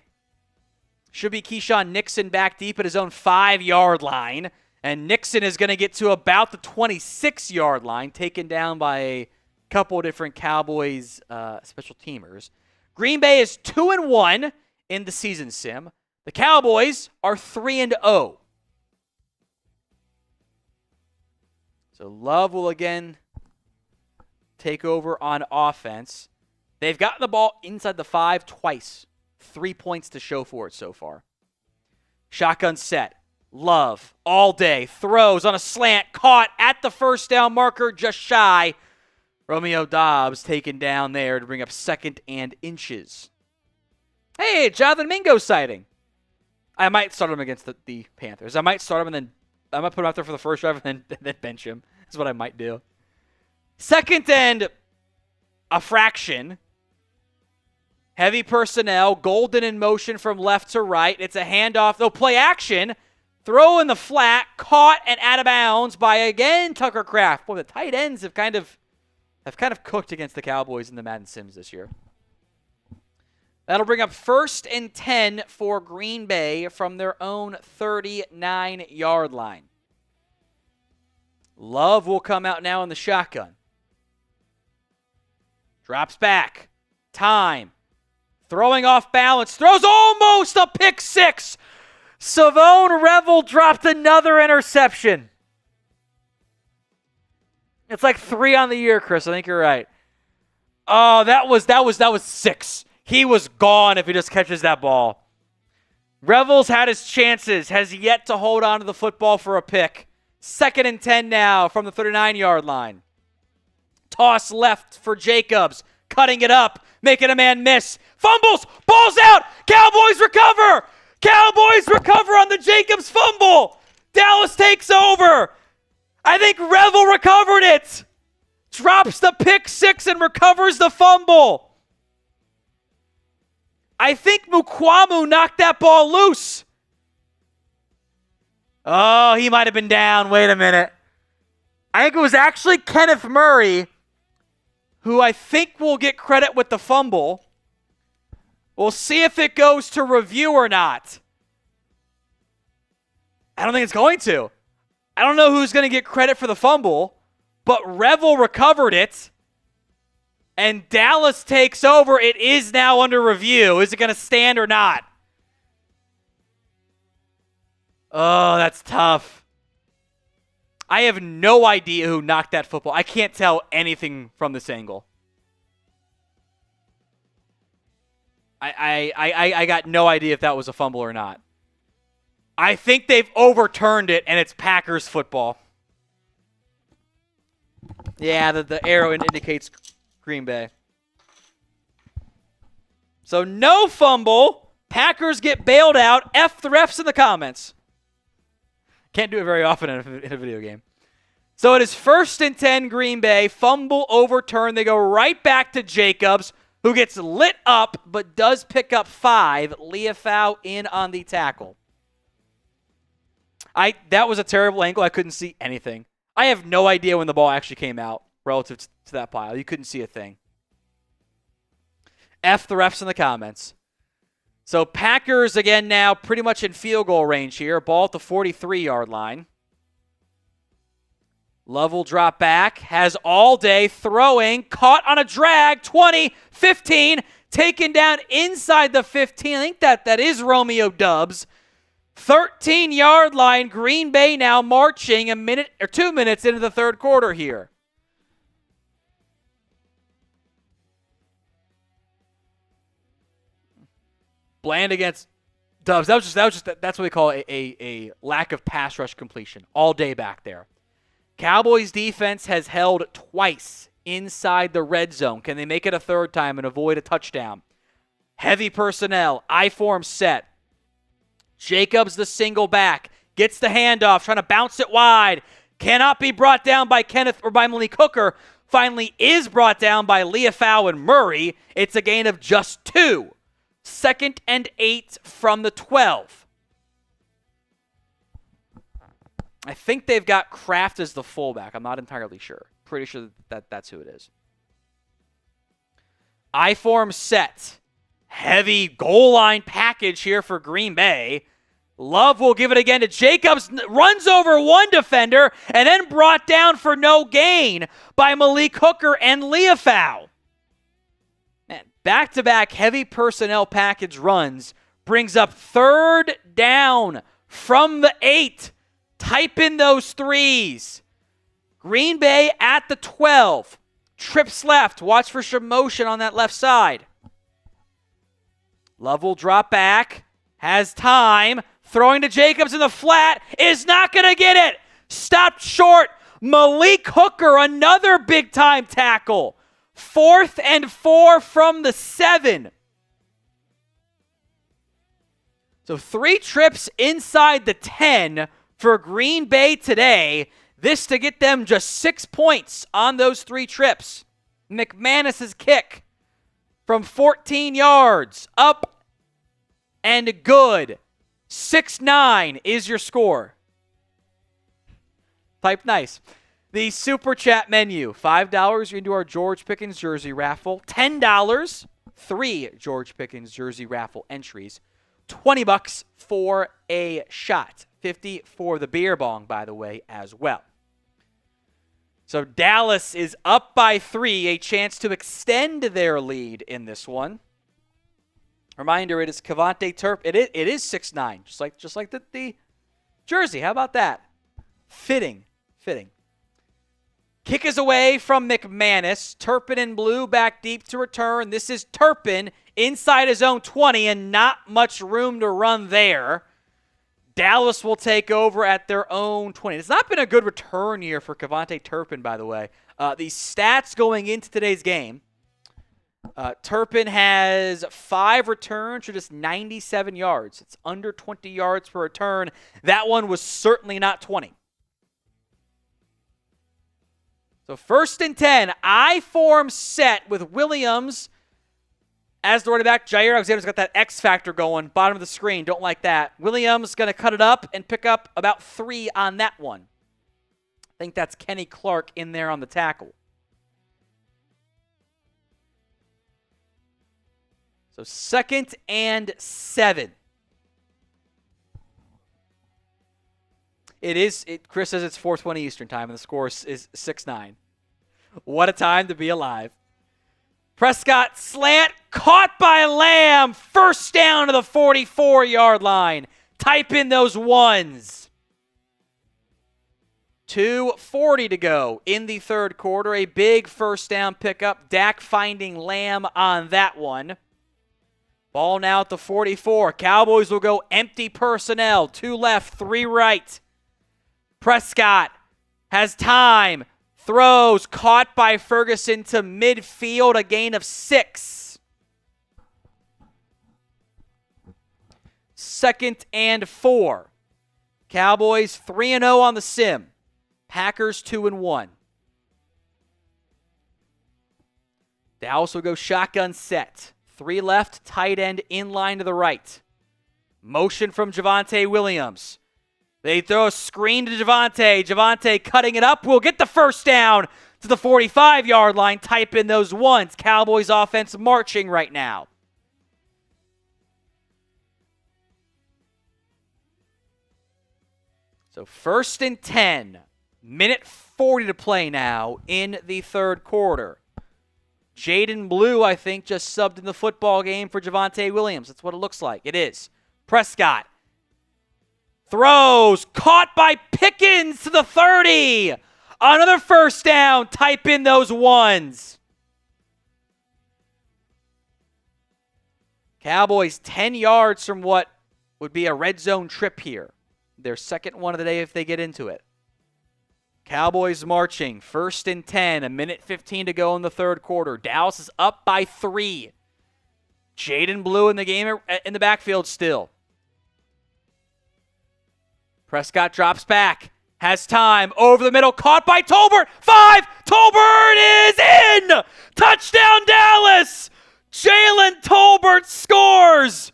Should be Keyshawn Nixon back deep at his own 5-yard line. And Nixon is going to get to about the 26-yard line, taken down by a couple of different Cowboys special teamers. Green Bay is 2-1 in the season sim. The Cowboys are 3-0. So Love will again take over on offense. They've gotten the ball inside the 5 twice. 3 points to show for it so far. Shotgun set. Love all day. Throws on a slant. Caught at the first down marker, just shy. Romeo Doubs taken down there to bring up 2nd and inches. Hey, Jonathan Mingo sighting. I might start him against the Panthers. I might start him and then I might put him out there for the first drive and then bench him. That's what I might do. 2nd and a fraction. Heavy personnel. Golden in motion from left to right. It's a handoff. They'll play action. Throw in the flat. Caught and out of bounds by, again, Tucker Kraft. Boy, the tight ends have kind of cooked against the Cowboys in the Madden Sims this year. That'll bring up 1st and 10 for Green Bay from their own 39-yard line. Love will come out now in the shotgun. Drops back. Time. Throwing off balance. Throws almost a pick 6. Savone Revel dropped another interception. It's like 3 on the year, Chris. I think you're right. Oh, that was 6. He was gone if he just catches that ball. Revels had his chances, has yet to hold on to the football for a pick. 2nd and 10 now from the 39-yard line. Toss left for Jacobs, cutting it up, making a man miss. Fumbles, ball's out, Cowboys recover! Cowboys recover on the Jacobs fumble! Dallas takes over! I think Revel recovered it! Drops the pick 6 and recovers the fumble. I think Mukwamu knocked that ball loose. Oh, he might have been down. Wait a minute. I think it was actually Kenneth Murray, who I think will get credit with the fumble. We'll see if it goes to review or not. I don't think it's going to. I don't know who's going to get credit for the fumble, but Revel recovered it, and Dallas takes over. It is now under review. Is it going to stand or not? Oh, that's tough. I have no idea who knocked that football. I can't tell anything from this angle. I got no idea if that was a fumble or not. I think they've overturned it, and it's Packers football. Yeah, the arrow indicates Green Bay. So no fumble. Packers get bailed out. F the refs in the comments. Can't do it very often in a video game. So it is 1st and 10 Green Bay. Fumble overturned. They go right back to Jacobs, who gets lit up but does pick up 5. Leafau in on the tackle. That was a terrible angle. I couldn't see anything. I have no idea when the ball actually came out relative to that pile. You couldn't see a thing. F the refs in the comments. So Packers, again, now pretty much in field goal range here. Ball at the 43-yard line. Love will drop back. Has all day throwing. Caught on a drag. 20, 15. Taken down inside the 15. I think that is Romeo Dubs. 13-yard line. Green Bay now marching 2 minutes into the third quarter here. Bland against Dubs. That's what we call a lack of pass rush completion all day back there. Cowboys defense has held twice inside the red zone. Can they make it a third time and avoid a touchdown? Heavy personnel. I-form set. Jacobs the single back. Gets the handoff. Trying to bounce it wide. Cannot be brought down by Kenneth or by Malik Hooker. Finally is brought down by Leafau and Murray. It's a gain of just 2. 2nd and 8 from the 12. I think they've got Kraft as the fullback. I'm not entirely sure. Pretty sure that's who it is. I-form set. Heavy goal line package here for Green Bay. Love will give it again to Jacobs. Runs over one defender and then brought down for no gain by Malik Hooker and Leafau. Back-to-back heavy personnel package runs brings up 3rd down from the 8. Type in those 3s. Green Bay at the 12. Trips left. Watch for some motion on that left side. Love will drop back. Has time. Throwing to Jacobs in the flat. Is not going to get it. Stopped short. Malik Hooker, another big-time tackle. 4th and 4 from the 7. So 3 trips inside the 10 for Green Bay today. This to get them just 6 points on those 3 trips. McManus's kick from 14 yards. Up and good. 6-9 is your score. Type nice. The Super Chat menu, $5, you're into our George Pickens jersey raffle. $10, 3 George Pickens jersey raffle entries. $20 for a shot. $50 for the beer bong, by the way, as well. So Dallas is up by 3, a chance to extend their lead in this one. Reminder, it is Cavante Turp. It is 6'9", just like the jersey. How about that? Fitting. Kick is away from McManus. Turpin in blue back deep to return. This is Turpin inside his own 20 and not much room to run there. Dallas will take over at their own 20. It's not been a good return year for Javonte Turpin, by the way. The stats going into today's game, Turpin has 5 returns for just 97 yards. It's under 20 yards per return. That one was certainly not 20. So 1st and 10, I-form set with Williams as the running back. Jair Alexander's got that X factor going. Bottom of the screen. Don't like that. Williams going to cut it up and pick up about 3 on that one. I think that's Kenny Clark in there on the tackle. So 2nd and 7. Chris says it's 4:20 Eastern time, and the score is 6-9. What a time to be alive. Prescott slant, caught by Lamb. 1st down to the 44-yard line. Type in those ones. 2:40 to go in the 3rd quarter. A big 1st down pickup. Dak finding Lamb on that one. Ball now at the 44. Cowboys will go empty personnel. 2 left, 3 right. Prescott has time, throws, caught by Ferguson to midfield, a gain of 6. 2nd and 4. Cowboys 3-0 on the sim. Packers 2-1. Dallas will go shotgun set. 3 left, tight end in line to the right. Motion from Javonte Williams. They throw a screen to Javonte. Javonte cutting it up. Will get the 1st down to the 45-yard line. Type in those ones. Cowboys offense marching right now. So 1st and 10. Minute 40 to play now in the 3rd quarter. Jaden Blue, I think, just subbed in the football game for Javonte Williams. That's what it looks like. It is. Prescott throws, caught by Pickens to the 30. Another 1st down. Type in those ones. Cowboys 10 yards from what would be a red zone trip here. Their 2nd one of the day if they get into it. Cowboys marching. 1st and 10. A minute 15 to go in the 3rd quarter. Dallas is up by 3. Jaden Blue in the game in the backfield still. Prescott drops back. Has time. Over the middle. Caught by Tolbert. 5. Tolbert is in. Touchdown Dallas. Jaylen Tolbert scores.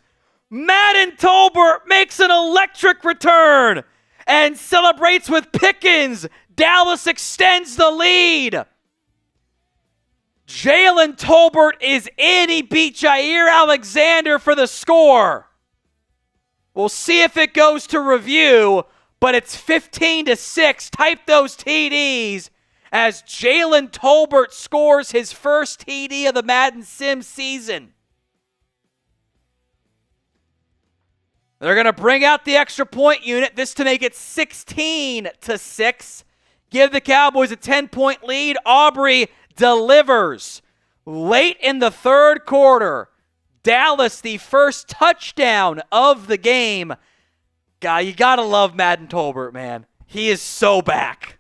Madden Tolbert makes an electric return and celebrates with Pickens. Dallas extends the lead. Jaylen Tolbert is in. He beat Jair Alexander for the score. We'll see if it goes to review, but it's 15-6. Type those TDs as Jaylen Tolbert scores his 1st TD of the Madden Sim season. They're going to bring out the extra point unit, this to make it 16-6. Give the Cowboys a 10-point lead. Aubrey delivers. Late in the 3rd quarter, Dallas, the 1st touchdown of the game. God, you got to love Madden Tolbert, man. He is so back.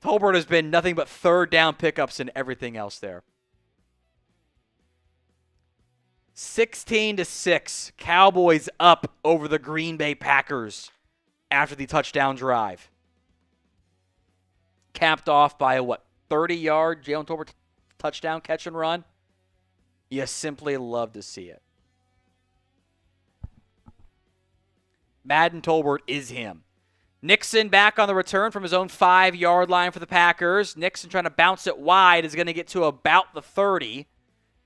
Tolbert has been nothing but 3rd down pickups and everything else there. 16-6. Cowboys up over the Green Bay Packers after the touchdown drive. Capped off by a 30-yard Jaylen Tolbert touchdown catch and run. You simply love to see it. Madden Tolbert is him. Nixon back on the return from his own 5-yard line for the Packers. Nixon trying to bounce it wide is going to get to about the 30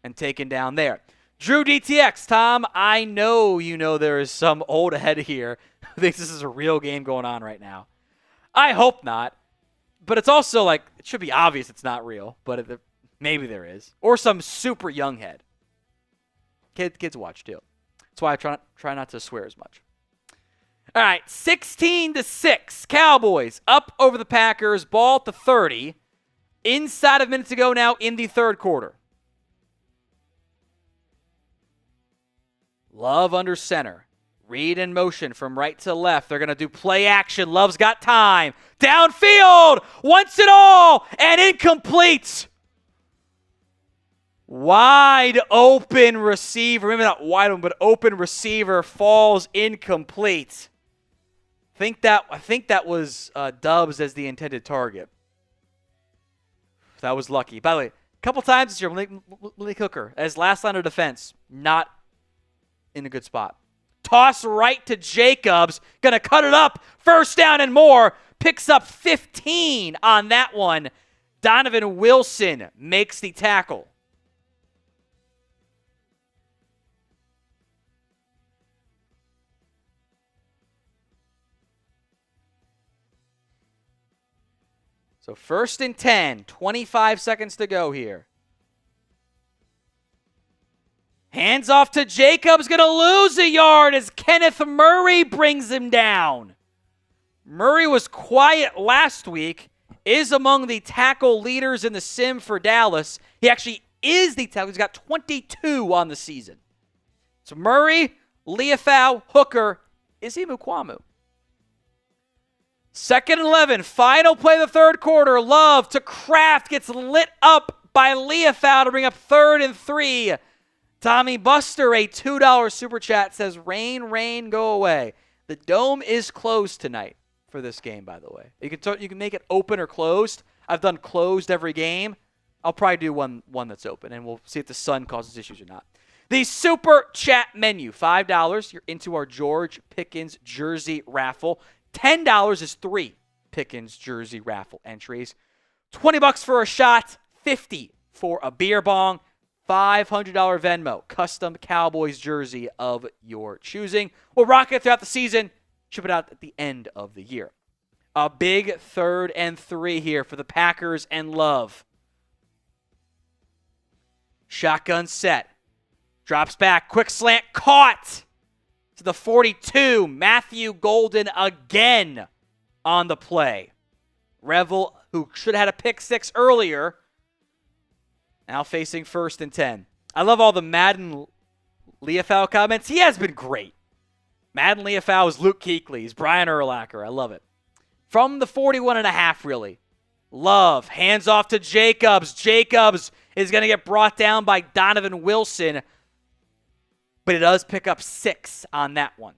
and taken down there. Drew DTX, Tom, I know you know there is some old head here who thinks this is a real game going on right now. I hope not. But it's also like, it should be obvious it's not real, but maybe there is. Or some super young head. Kids watch too. That's why I try not to swear as much. All right, 16-6. Cowboys up over the Packers. Ball at the 30. Inside of minutes to go now in the third quarter. Love under center. Read in motion from right to left. They're going to do play action. Love's got time. Downfield. Wants it all. And incomplete. Wide open receiver. Maybe not wide open, but open receiver falls incomplete. I think that was Dubs as the intended target. That was lucky. By the way, a couple times this year, Malik Hooker as last line of defense, not in a good spot. Toss right to Jacobs. Going to cut it up. First down and more. Picks up 15 on that one. Donovan Wilson makes the tackle. So 1st and 10, 25 seconds to go here. Hands off to Jacobs, going to lose a yard as Kenneth Murray brings him down. Murray was quiet last week, is among the tackle leaders in the sim for Dallas. He actually is the tackle. He's got 22 on the season. So Murray, Leafau, Hooker, Izzy Mukwamu. 2nd and 11, final play of the third quarter. Love to Kraft, gets lit up by Leafau to bring up 3rd and 3. Tommy Buster, a $2 super chat, says, rain, rain, go away. The dome is closed tonight for this game, by the way. You can make it open or closed. I've done closed every game. I'll probably do one that's open, and we'll see if the sun causes issues or not. The super chat menu, $5. You're into our George Pickens jersey raffle. $10 is 3 Pickens jersey raffle entries. $20 for a shot, $50 for a beer bong, $500 Venmo, custom Cowboys jersey of your choosing. We'll rock it throughout the season, ship it out at the end of the year. A big 3rd and 3 here for the Packers and Love. Shotgun set. Drops back, quick slant, caught! To the 42, Matthew Golden again on the play. Revel, who should have had a pick 6 earlier, now facing 1st and 10. I love all the Madden Leafau comments. He has been great. Madden Leafau is Luke Kuechly's, Brian Urlacher. I love it. From the 41.5, really. Love, hands off to Jacobs. Jacobs is going to get brought down by Donovan Wilson, but it does pick up 6 on that one.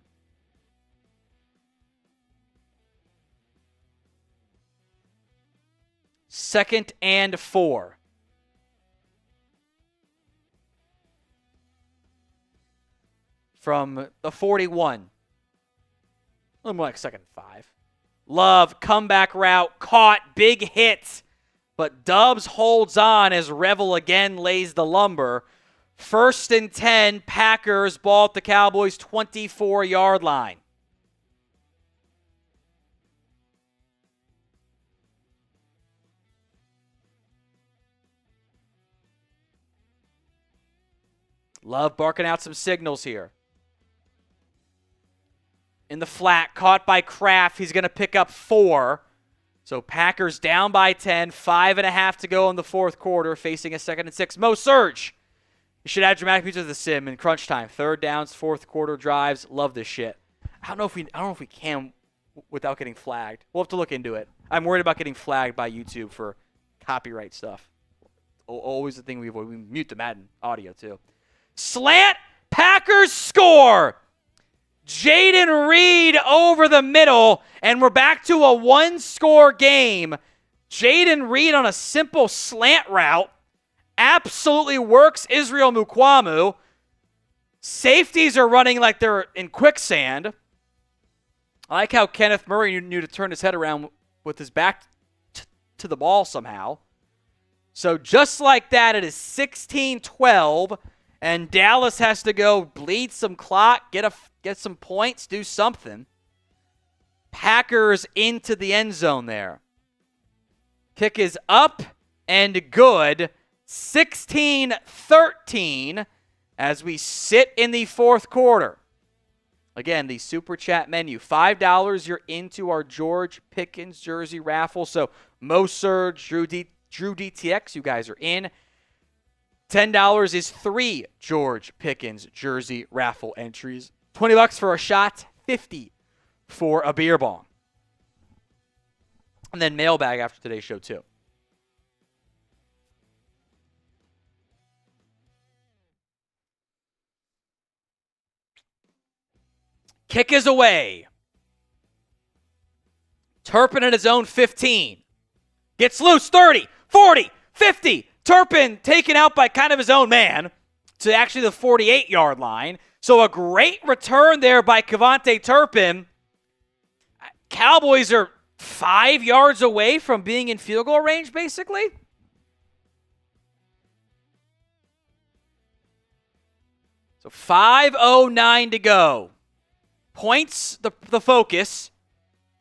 Second and 4. From the 41. A little more like 2nd and 5. Love, comeback route, caught, big hit. But Dubs holds on as Revel again lays the lumber. 1st and 10, Packers, ball at the Cowboys' 24-yard line. Love barking out some signals here. In the flat, caught by Kraft. He's going to pick up 4. So Packers down by 10, 5.5 to go in the fourth quarter, facing a 2nd and 6. Mo Surge. You should add dramatic features to the sim in crunch time. 3rd downs, fourth quarter drives. Love this shit. I don't know if we can without getting flagged. We'll have to look into it. I'm worried about getting flagged by YouTube for copyright stuff. Always the thing we avoid. We mute the Madden audio too. Slant. Packers score. Jaden Reed over the middle, and we're back to a 1-score game. Jaden Reed on a simple slant route absolutely works Israel Mukwamu. Safeties are running like they're in quicksand. I like how Kenneth Murray knew to turn his head around with his back to the ball somehow. So just like that, it is 16-12, and Dallas has to go bleed some clock, get some points, do something. Packers into the end zone there. Kick is up and good. 16-13 as we sit in the fourth quarter. Again, the Super Chat menu. $5, you're into our George Pickens jersey raffle. So Mo Surge, Drew DTX, you guys are in. $10 is 3 George Pickens jersey raffle entries. $20 for a shot, $50 for a beer bong. And then mailbag after today's show, too. Kick is away. Turpin at his own 15. Gets loose, 30, 40, 50. Turpin taken out by kind of his own man to actually the 48-yard line. So a great return there by Javonte Turpin. Cowboys are 5 yards away from being in field goal range, basically. So 5:09 to go. Points, the focus.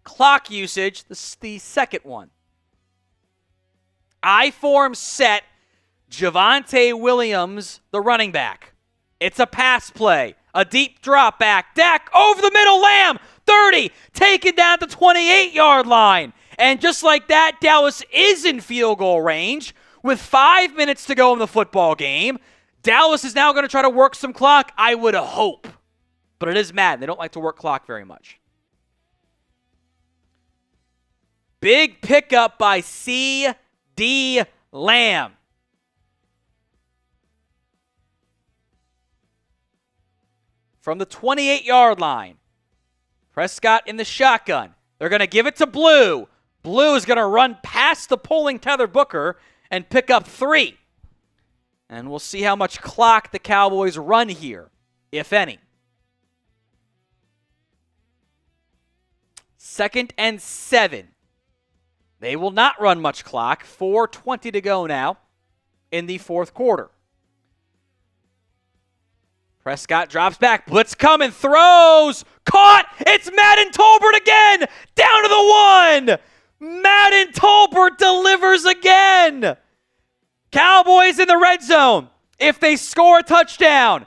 Clock usage, the second one. I-form set, Javonte Williams, the running back. It's a pass play, a deep drop back. Dak over the middle, Lamb, 30, taken down to 28-yard line. And just like that, Dallas is in field goal range with 5 minutes to go in the football game. Dallas is now going to try to work some clock, I would hope. But it is Madden. They don't like to work clock very much. Big pickup by CeeDee Lamb. From the 28-yard line. Prescott in the shotgun. They're going to give it to Blue. Blue is going to run past the pulling Tether Booker and pick up 3. And we'll see how much clock the Cowboys run here, if any. 2nd and 7. They will not run much clock. 4:20 to go now in the fourth quarter. Prescott drops back. Blitz coming. Throws. Caught. It's Madden Tolbert again. Down to the 1. Madden Tolbert delivers again. Cowboys in the red zone. If they score a touchdown,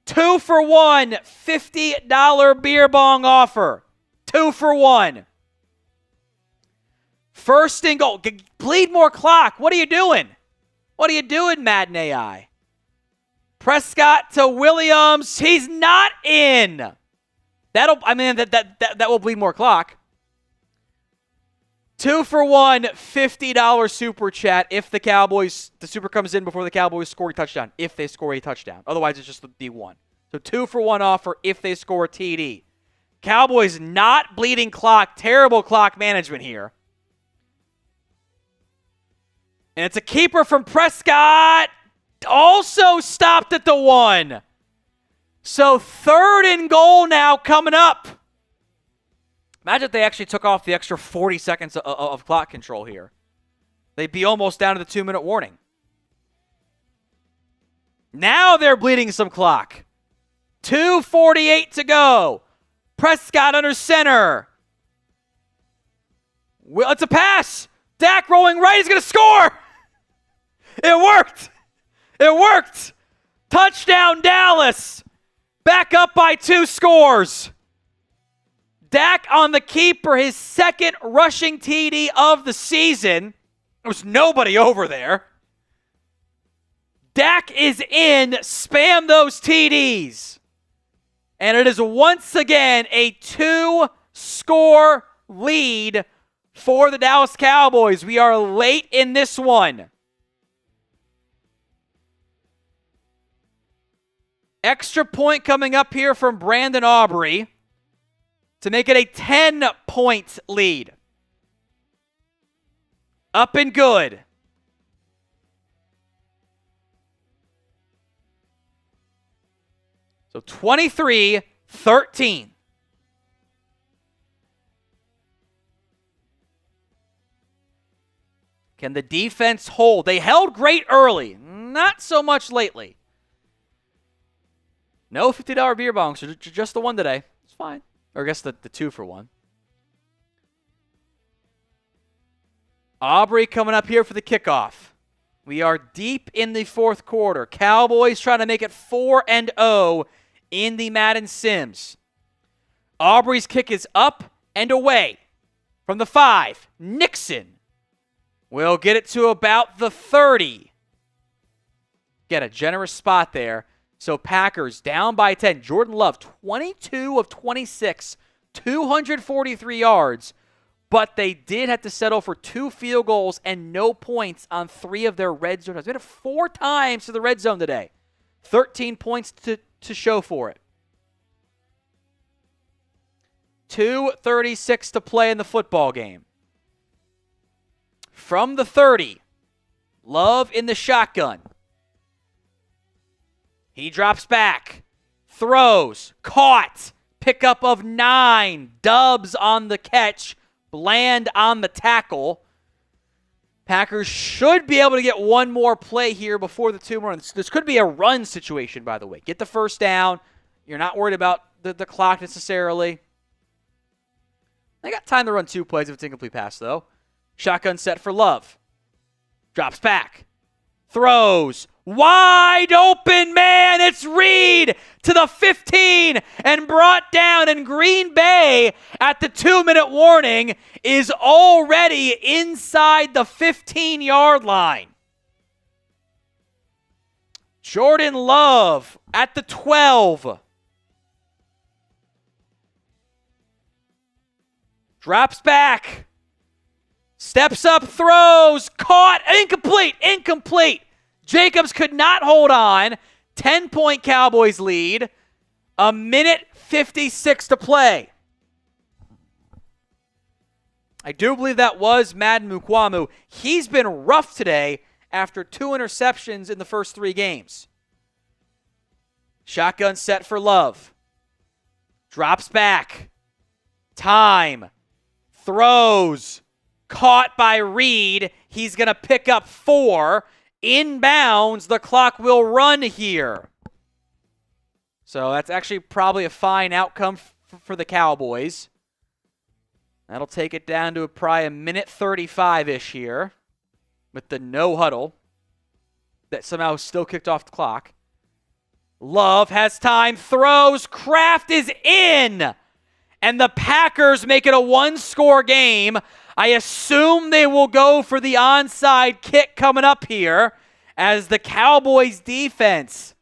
2 for 1, $50 beer bong offer. 2 for 1. First and goal. Bleed more clock. What are you doing? What are you doing, Madden AI? Prescott to Williams. He's not in. That will bleed more clock. 2 for 1, $50 super chat if the super comes in before the Cowboys score a touchdown. If they score a touchdown. Otherwise, it's just the 1. So 2 for 1 offer if they score a TD. Cowboys not bleeding clock. Terrible clock management here. And it's a keeper from Prescott. Also stopped at the 1. So 3rd and goal now coming up. Imagine if they actually took off the extra 40 seconds of clock control here. They'd be almost down to the 2-minute warning. Now they're bleeding some clock. 2:48 to go. Prescott under center. It's a pass. Dak rolling right. He's going to score. It worked. It worked. Touchdown, Dallas. Back up by 2 scores. Dak on the keeper, his 2nd rushing TD of the season. There was nobody over there. Dak is in. Spam those TDs. And it is once again a 2-score lead for the Dallas Cowboys. We are late in this one. Extra point coming up here from Brandon Aubrey to make it a 10-point lead. Up and good. So 23-13. Can the defense hold? They held great early. Not so much lately. No $50 beer bongs, so just the 1 today. It's fine. Or I guess the 2 for 1. Aubrey coming up here for the kickoff. We are deep in the fourth quarter. Cowboys trying to make it 4-0 in the Madden Sims. Aubrey's kick is up and away from the 5. Nixon will get it to about the 30. Get a generous spot there. So Packers down by 10. Jordan Love, 22 of 26, 243 yards. But they did have to settle for 2 field goals and no points on 3 of their red zone. They made it 4 times to the red zone today. 13 points to show for it. 2:36 to play in the football game. From the 30, Love in the shotgun. He drops back, throws, caught, pickup of 9, Dubs on the catch, Bland on the tackle. Packers should be able to get one more play here before the 2 runs. This could be a run situation, by the way. Get the first down. You're not worried about the clock necessarily. They got time to run 2 plays if it's incomplete pass, though. Shotgun set for Love. Drops back. Throws. Wide open, man. It's Reed to the 15 and brought down. And Green Bay, at the 2-minute warning, is already inside the 15-yard line. Jordan Love at the 12. Drops back. Steps up, throws, caught, incomplete. Jacobs could not hold on. 10-point Cowboys lead. 1:56 to play. I do believe that was Madden Mukwamu. He's been rough today after 2 interceptions in the first 3 games. Shotgun set for Love. Drops back. Time. Throws. Caught by Reed. He's going to pick up 4. Inbounds. The clock will run here. So that's actually probably a fine outcome for the Cowboys. That'll take it down to probably 1:35-ish here with the no huddle that somehow still kicked off the clock. Love has time. Throws. Kraft is in. And the Packers make it a 1-score game. I assume they will go for the onside kick coming up here as the Cowboys defense.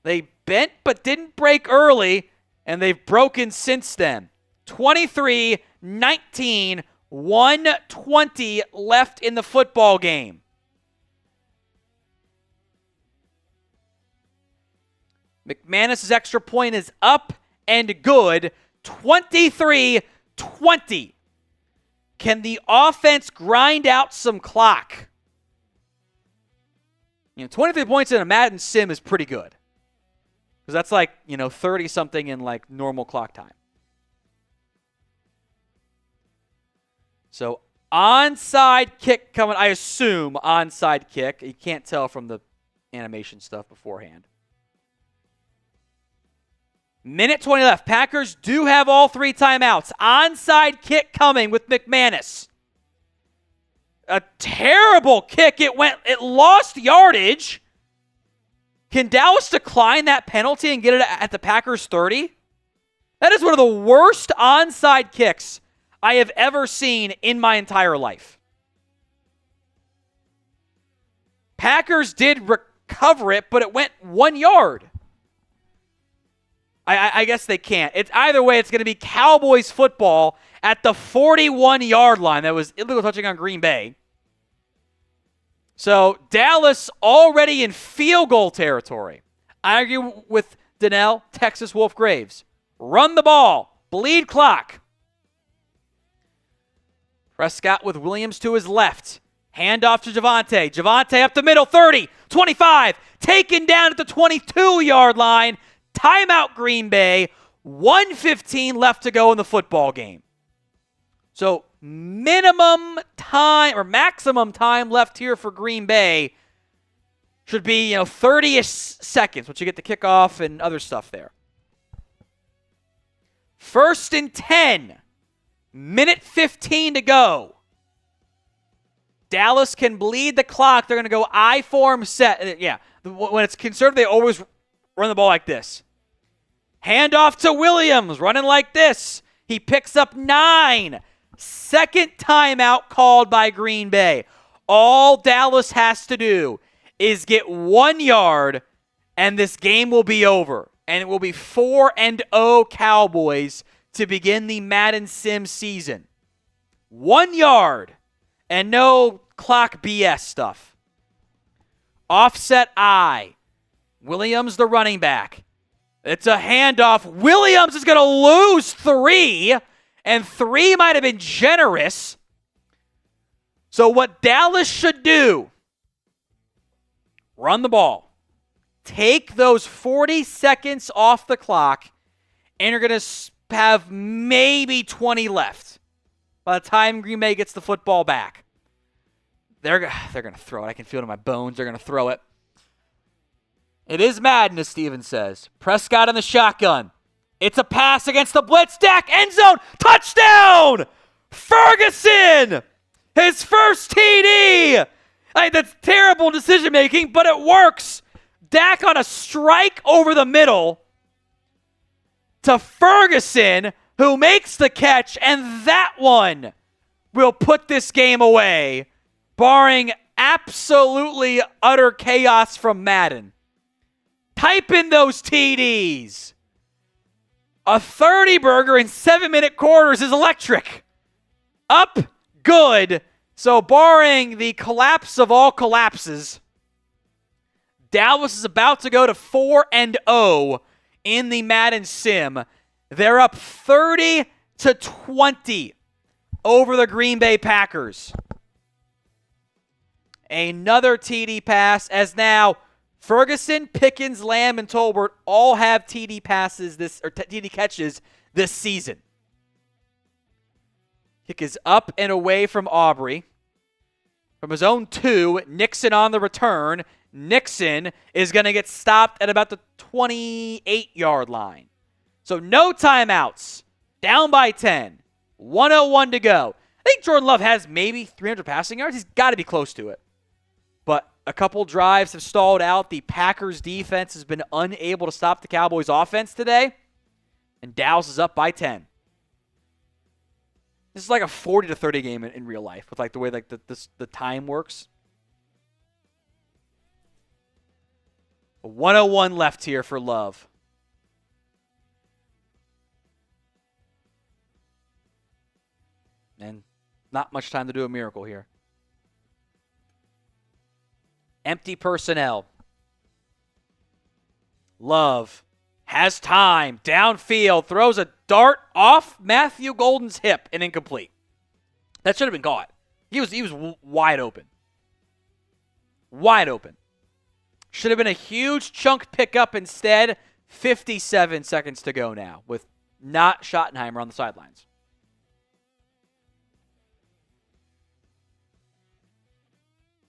They bent but didn't break early, and they've broken since then. 23-19, 1:20 left in the football game. McManus's extra point is up and good. 23-20. Can the offense grind out some clock? 23 points in a Madden Sim is pretty good. Because that's like, 30-something in like normal clock time. So onside kick coming, I assume onside kick. You can't tell from the animation stuff beforehand. 1:20 left. Packers do have all 3 timeouts. Onside kick coming with McManus. A terrible kick. It lost yardage. Can Dallas decline that penalty and get it at the Packers 30? That is one of the worst onside kicks I have ever seen in my entire life. Packers did recover it, but it went 1 yard. I guess they can't. It's either way, it's going to be Cowboys football at the 41-yard line. That was illegal touching on Green Bay. So Dallas already in field goal territory. I argue with Donnell, Texas Wolf Graves. Run the ball. Bleed clock. Prescott with Williams to his left. Hand off to Javonte. Javonte up the middle. 30, 25. Taken down at the 22-yard line. Timeout Green Bay. 1:15 left to go in the football game. So minimum time or maximum time left here for Green Bay should be 30-ish seconds once you get the kickoff and other stuff there. 1st and 10. 1:15 to go. Dallas can bleed the clock. They're going to go I-form set. Yeah, when it's conservative, they always run the ball like this. Handoff to Williams, running like this. He picks up 9. Second timeout called by Green Bay. All Dallas has to do is get 1 yard, and this game will be over. And it will be 4-0 Cowboys to begin the Madden Sim season. 1 yard, and no clock BS stuff. Offset I. Williams, the running back. It's a handoff. Williams is going to lose 3, and 3 might have been generous. So what Dallas should do, run the ball. Take those 40 seconds off the clock, and you're going to have maybe 20 left by the time Green Bay gets the football back. They're going to throw it. I can feel it in my bones. They're going to throw it. It is Madden, as Steven says. Prescott in the shotgun. It's a pass against the blitz. Dak, end zone. Touchdown! Ferguson! His first TD! That's terrible decision-making, but it works. Dak on a strike over the middle to Ferguson, who makes the catch, and that one will put this game away, barring absolutely utter chaos from Madden. Type in those TDs. A 30-burger in 7-minute quarters is electric. Up, good. So barring the collapse of all collapses, Dallas is about to go to 4-0 in the Madden Sim. They're up 30-20 over the Green Bay Packers. Another TD pass, as now Ferguson, Pickens, Lamb, and Tolbert all have TD passes TD catches this season. Kick is up and away from Aubrey. From his own 2, Nixon on the return. Nixon is going to get stopped at about the 28-yard line. So no timeouts. Down by 10. 1:01 to go. I think Jordan Love has maybe 300 passing yards. He's got to be close to it. But a couple drives have stalled out. The Packers defense has been unable to stop the Cowboys offense today. And Dallas is up by 10. This is like a 40-30 game in real life with like the way like the time works. 1:01 left here for Love. And not much time to do a miracle here. Empty personnel. Love has time. Downfield. Throws a dart off Matthew Golden's hip and incomplete. That should have been caught. He was wide open. Wide open. Should have been a huge chunk pickup instead. 57 seconds to go now with not Schottenheimer on the sidelines.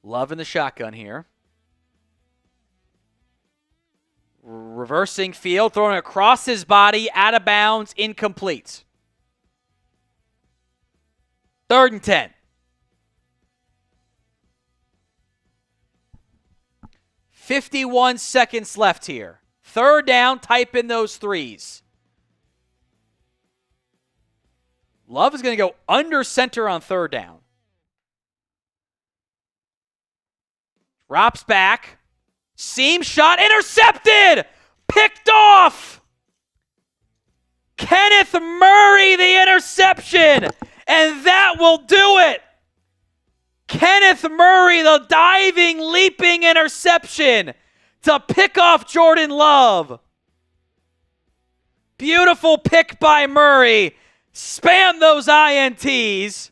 Love in the shotgun here. Reversing field, throwing across his body, out of bounds, incomplete. 3rd and 10. 51 seconds left here. 3rd down, type in those 3s. Love is going to go under center on 3rd down. Drops back. Seam shot. Intercepted. Picked off. Kenneth Murray, the interception. And that will do it. Kenneth Murray, the diving, leaping interception to pick off Jordan Love. Beautiful pick by Murray. Spam those INTs.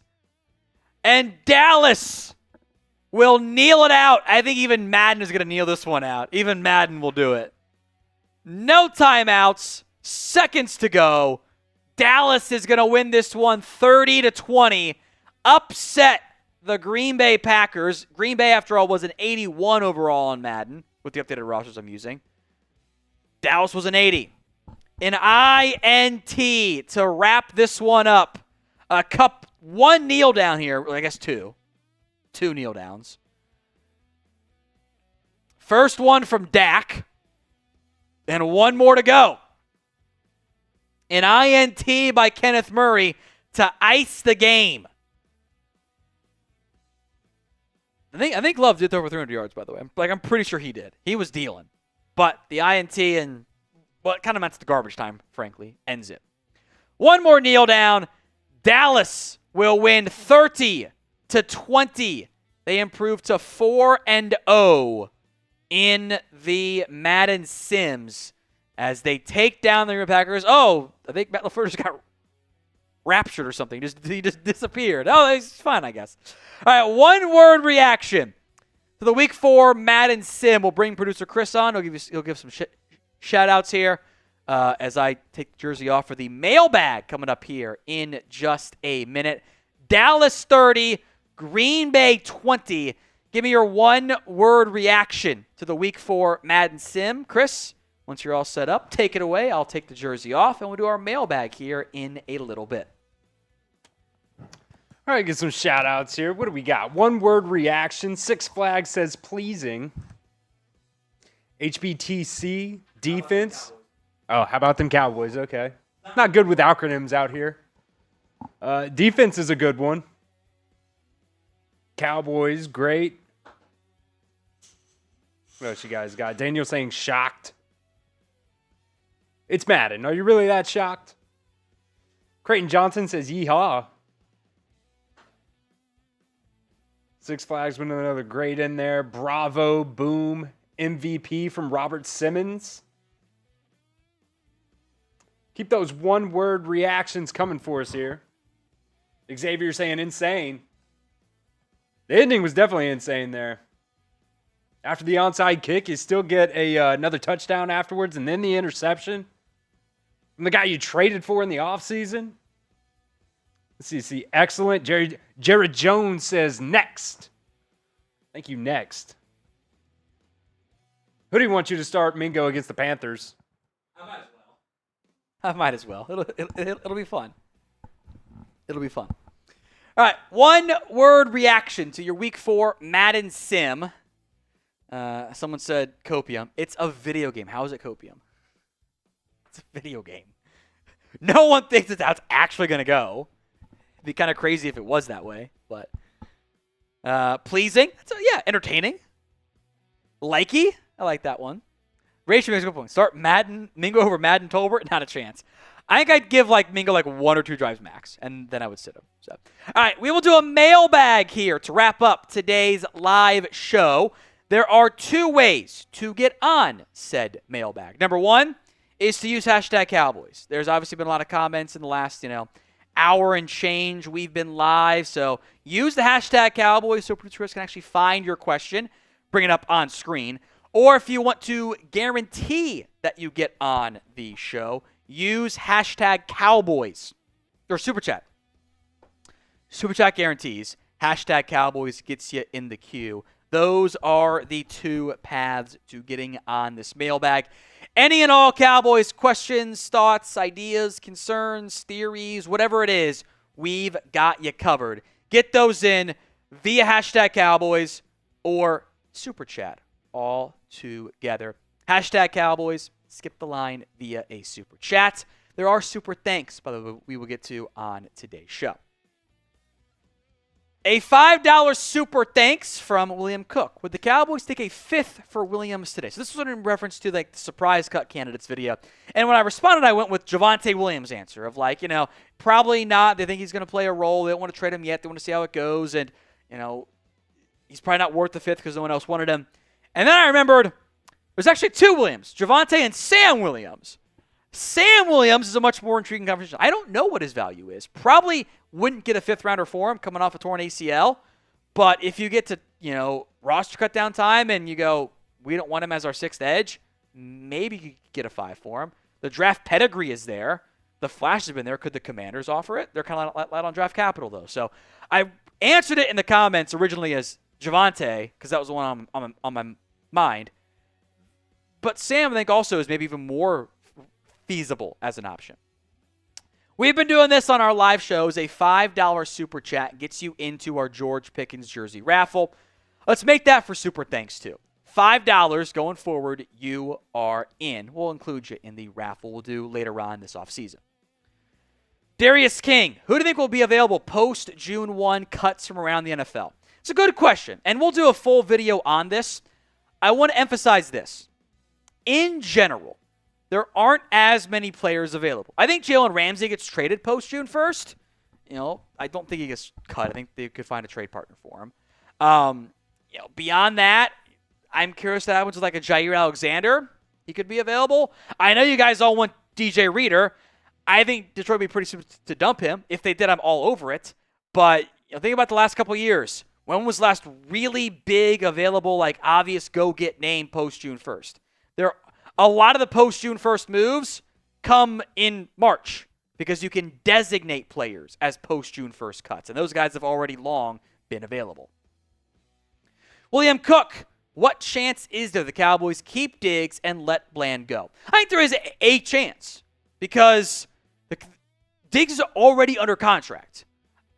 And Dallas will kneel it out. I think even Madden is going to kneel this one out. Even Madden will do it. No timeouts. Seconds to go. Dallas is going to win this one 30-20. Upset the Green Bay Packers. Green Bay, after all, was an 81 overall on Madden with the updated rosters I'm using. Dallas was an 80. An INT to wrap this one up. One kneel down here. I guess 2. 2 kneel downs. First one from Dak. And 1 more to go. An INT by Kenneth Murray to ice the game. I think Love did throw over 300 yards, by the way. I'm pretty sure he did. He was dealing. But the INT and what kind of meant the garbage time, frankly, ends it. One more kneel down. Dallas will win 30-20. They improve to 4-0 in the Madden Sims as they take down the Green Bay Packers. Oh, I think Matt LaFleur just got raptured or something. He just disappeared. Oh, it's fine, I guess. All right, one-word reaction to the Week 4 Madden Sim. We'll bring producer Chris on. He'll give some shout-outs here as I take the jersey off for the mailbag coming up here in just a minute. Dallas 30, Green Bay 20. Give me your one-word reaction to the Week 4 Madden Sim. Chris, once you're all set up, take it away. I'll take the jersey off, and we'll do our mailbag here in a little bit. All right, get some shout-outs here. What do we got? One-word reaction. Six Flags says pleasing. HBTC, defense. Oh, how about them Cowboys? Okay. Not good with acronyms out here. Defense is a good one. Cowboys, great. What else you guys got? Daniel saying shocked. It's Madden. Are you really that shocked? Creighton Johnson says yeehaw. Six Flags with another great in there. Bravo, boom, MVP from Robert Simmons. Keep those one-word reactions coming for us here. Xavier saying insane. The ending was definitely insane there. After the onside kick, you still get another touchdown afterwards and then the interception from the guy you traded for in the offseason. Let's see. Excellent. Jared Jones says next. Thank you, next. Who do you want you to start Mingo against the Panthers? I might as well. It'll be fun. It'll be fun. All right, one-word reaction to your Week 4 Madden Sim. Someone said copium. It's a video game. How is it copium? It's a video game. No one thinks that's how it's actually going to go. It'd be kind of crazy if it was that way, but pleasing. Entertaining. Likey. I like that one. Rachel makes a good point. Start Mingo over Madden Tolbert. Not a chance. I think I'd give Mingo one or two drives max, and then I would sit him. So, all right, we will do a mailbag here to wrap up today's live show. There are two ways to get on said mailbag. Number one is to use hashtag Cowboys. There's obviously been a lot of comments in the last, hour and change. We've been live, so use the hashtag Cowboys so producer Chris can actually find your question, bring it up on screen. Or if you want to guarantee that you get on the show, use hashtag Cowboys or Super Chat. Super Chat guarantees. Hashtag Cowboys gets you in the queue. Those are the two paths to getting on this mailbag. Any and all Cowboys questions, thoughts, ideas, concerns, theories, whatever it is, we've got you covered. Get those in via hashtag Cowboys or Super Chat. All together. Hashtag Cowboys. Skip the line via a super chat. There are super thanks, by the way, we will get to on today's show. A $5 super thanks from William Cook. Would the Cowboys take a fifth for Williams today? So this was in reference to the surprise cut candidates video. And when I responded, I went with Javonte Williams' answer of probably not. They think he's going to play a role. They don't want to trade him yet. They want to see how it goes. And, he's probably not worth the fifth because no one else wanted him. And then I remembered there's actually two Williams, Javonte and Sam Williams. Sam Williams is a much more intriguing conversation. I don't know what his value is. Probably wouldn't get a fifth rounder for him coming off a torn ACL. But if you get to, roster cut down time and you go, we don't want him as our sixth edge, maybe you could get a 5 for him. The draft pedigree is there. The flash has been there. Could the Commanders offer it? They're kind of light on draft capital, though. So I answered it in the comments originally as Javonte because that was the one on my mind. But Sam, I think, also is maybe even more feasible as an option. We've been doing this on our live shows. A $5 super chat gets you into our George Pickens jersey raffle. Let's make that for super thanks, too. $5 going forward, you are in. We'll include you in the raffle we'll do later on this offseason. Darius King, who do you think will be available post June 1 cuts from around the NFL? It's a good question, and we'll do a full video on this. I want to emphasize this. In general, there aren't as many players available. I think Jaylen Ramsey gets traded post June 1st. I don't think he gets cut. I think they could find a trade partner for him. Beyond that, I'm curious what happens with like a Jair Alexander. He could be available. I know you guys all want DJ Reader. I think Detroit would be pretty soon to dump him. If they did, I'm all over it. But think about the last couple of years. When was last really big, available, like obvious go-get name post-June 1st? A lot of the post-June 1st moves come in March because you can designate players as post-June 1st cuts, and those guys have already long been available. William Cook, what chance is there the Cowboys keep Diggs and let Bland go? I think there is a chance because Diggs is already under contract.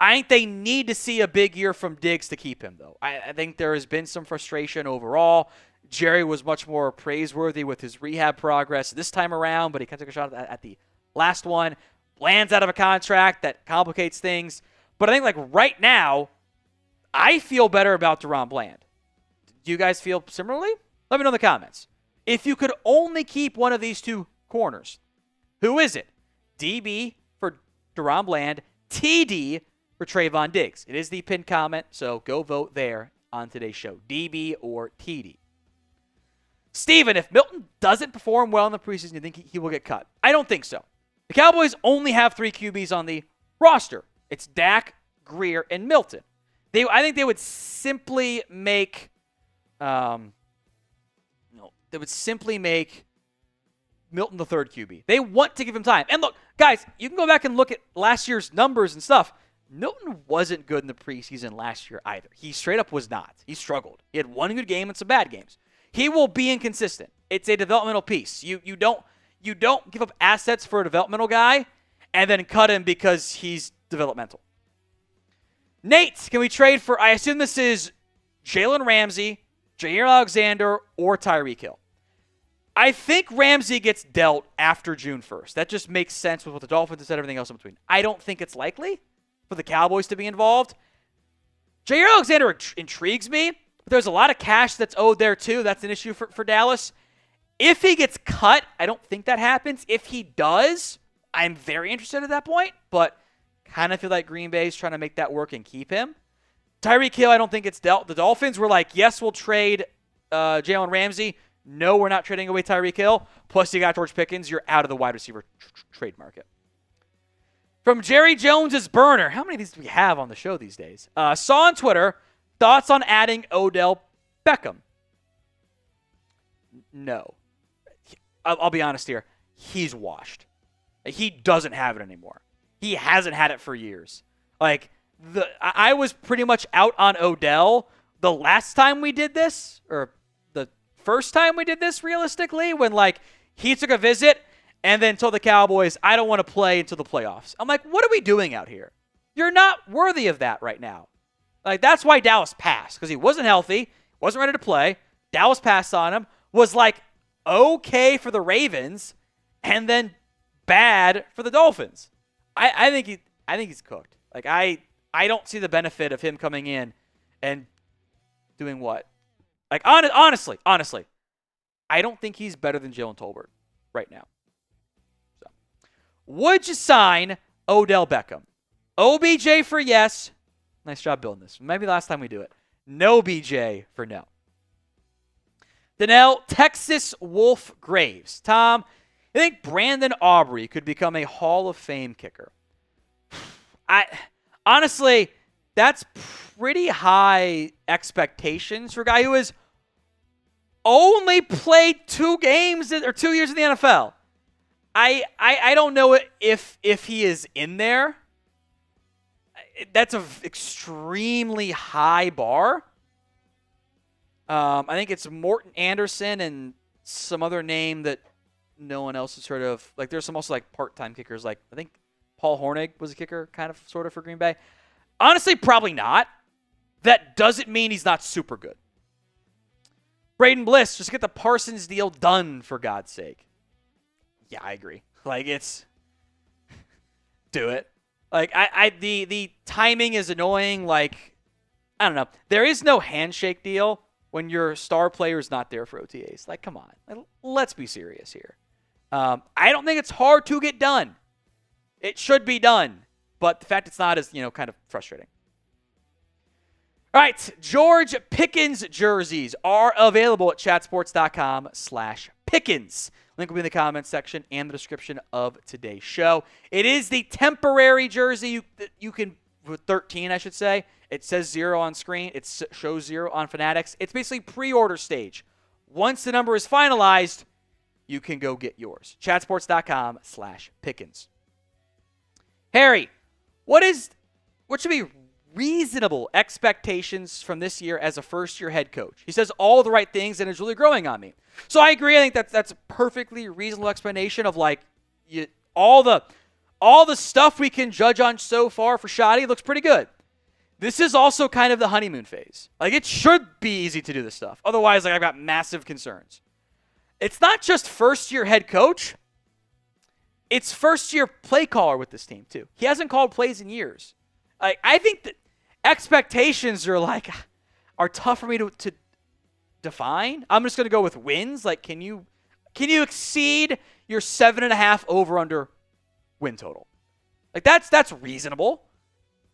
I think they need to see a big year from Diggs to keep him, though. I think there has been some frustration overall. Jerry was much more praiseworthy with his rehab progress this time around, but he kind of took a shot at the last one. Bland's out of a contract. That complicates things. But I think, like, right now, I feel better about DaRon Bland. Do you guys feel similarly? Let me know in the comments. If you could only keep one of these two corners, who is it? DB for DaRon Bland, TD for Trayvon Diggs. It is the pinned comment, so go vote there on today's show. DB or TD. Steven, if Milton doesn't perform well in the preseason, you think he will get cut? I don't think so. The Cowboys only have 3 QBs on the roster. It's Dak, Greer, and Milton. I think they would simply make Milton the third QB. They want to give him time. And look, guys, you can go back and look at last year's numbers and stuff. Milton wasn't good in the preseason last year either. He straight up was not. He struggled. He had one good game and some bad games. He will be inconsistent. It's a developmental piece. You don't give up assets for a developmental guy and then cut him because he's developmental. Nate, can we trade for, I assume this is Jaylen Ramsey, Jair Alexander, or Tyreek Hill? I think Ramsey gets dealt after June 1st. That just makes sense with what the Dolphins said, everything else in between. I don't think it's likely for the Cowboys to be involved. Jair Alexander intrigues me, but there's a lot of cash that's owed there too. That's an issue for Dallas. If he gets cut, I don't think that happens. If he does, I'm very interested at that point, but kind of feel like Green Bay's trying to make that work and keep him. Tyreek Hill, I don't think it's dealt. The Dolphins were like, yes, we'll trade Jaylen Ramsey. No, we're not trading away Tyreek Hill. Plus, you got George Pickens. You're out of the wide receiver trade market. From Jerry Jones's burner. How many of these do we have on the show these days? Saw on Twitter, thoughts on adding Odell Beckham? No. I'll be honest here. He's washed. He doesn't have it anymore. He hasn't had it for years. I was pretty much out on Odell the last time we did this, or the first time we did this realistically, when he took a visit and then told the Cowboys, I don't want to play until the playoffs. I'm like, what are we doing out here? You're not worthy of that right now. That's why Dallas passed, because he wasn't healthy, wasn't ready to play. Dallas passed on him, was okay for the Ravens, and then bad for the Dolphins. I think he's cooked. I don't see the benefit of him coming in and doing what? Honestly, I don't think he's better than Jalen Tolbert right now. So, would you sign Odell Beckham? OBJ for yes. Nice job building this. Maybe last time we do it. No BJ for no. Danelle, Texas Wolf Graves. Tom, I think Brandon Aubrey could become a Hall of Fame kicker. Honestly, that's pretty high expectations for a guy who has only played 2 games or 2 years in the NFL. I don't know if he is in there. That's an extremely high bar. I think it's Morton Anderson and some other name that no one else has heard of. There's some also part-time kickers. I think Paul Hornig was a kicker, kind of, sort of, for Green Bay. Honestly, probably not. That doesn't mean he's not super good. Braden Bliss, just get the Parsons deal done, for God's sake. Yeah, I agree. do it. Like, the timing is annoying. Like, I don't know. There is no handshake deal when your star player is not there for OTAs. Like, come on. Like, let's be serious here. I don't think it's hard to get done. It should be done. But the fact it's not is, kind of frustrating. All right, George Pickens jerseys are available at chatsports.com/Pickens. Link will be in the comments section and the description of today's show. It is the temporary jersey. You can, with 13, I should say. It says 0 on screen. It shows 0 on Fanatics. It's basically pre-order stage. Once the number is finalized, you can go get yours. chatsports.com/Pickens. Harry, what should be reasonable expectations from this year as a first-year head coach? He says all the right things and is really growing on me. So I agree. I think that's a perfectly reasonable explanation of all the stuff we can judge on so far for Schotty looks pretty good. This is also kind of the honeymoon phase. Like, it should be easy to do this stuff. Otherwise, I've got massive concerns. It's not just first-year head coach. It's first-year play caller with this team, too. He hasn't called plays in years. I think that expectations are tough for me to define. I'm just going to go with wins. Like, can you exceed your 7.5 over/under win total? Like, that's reasonable.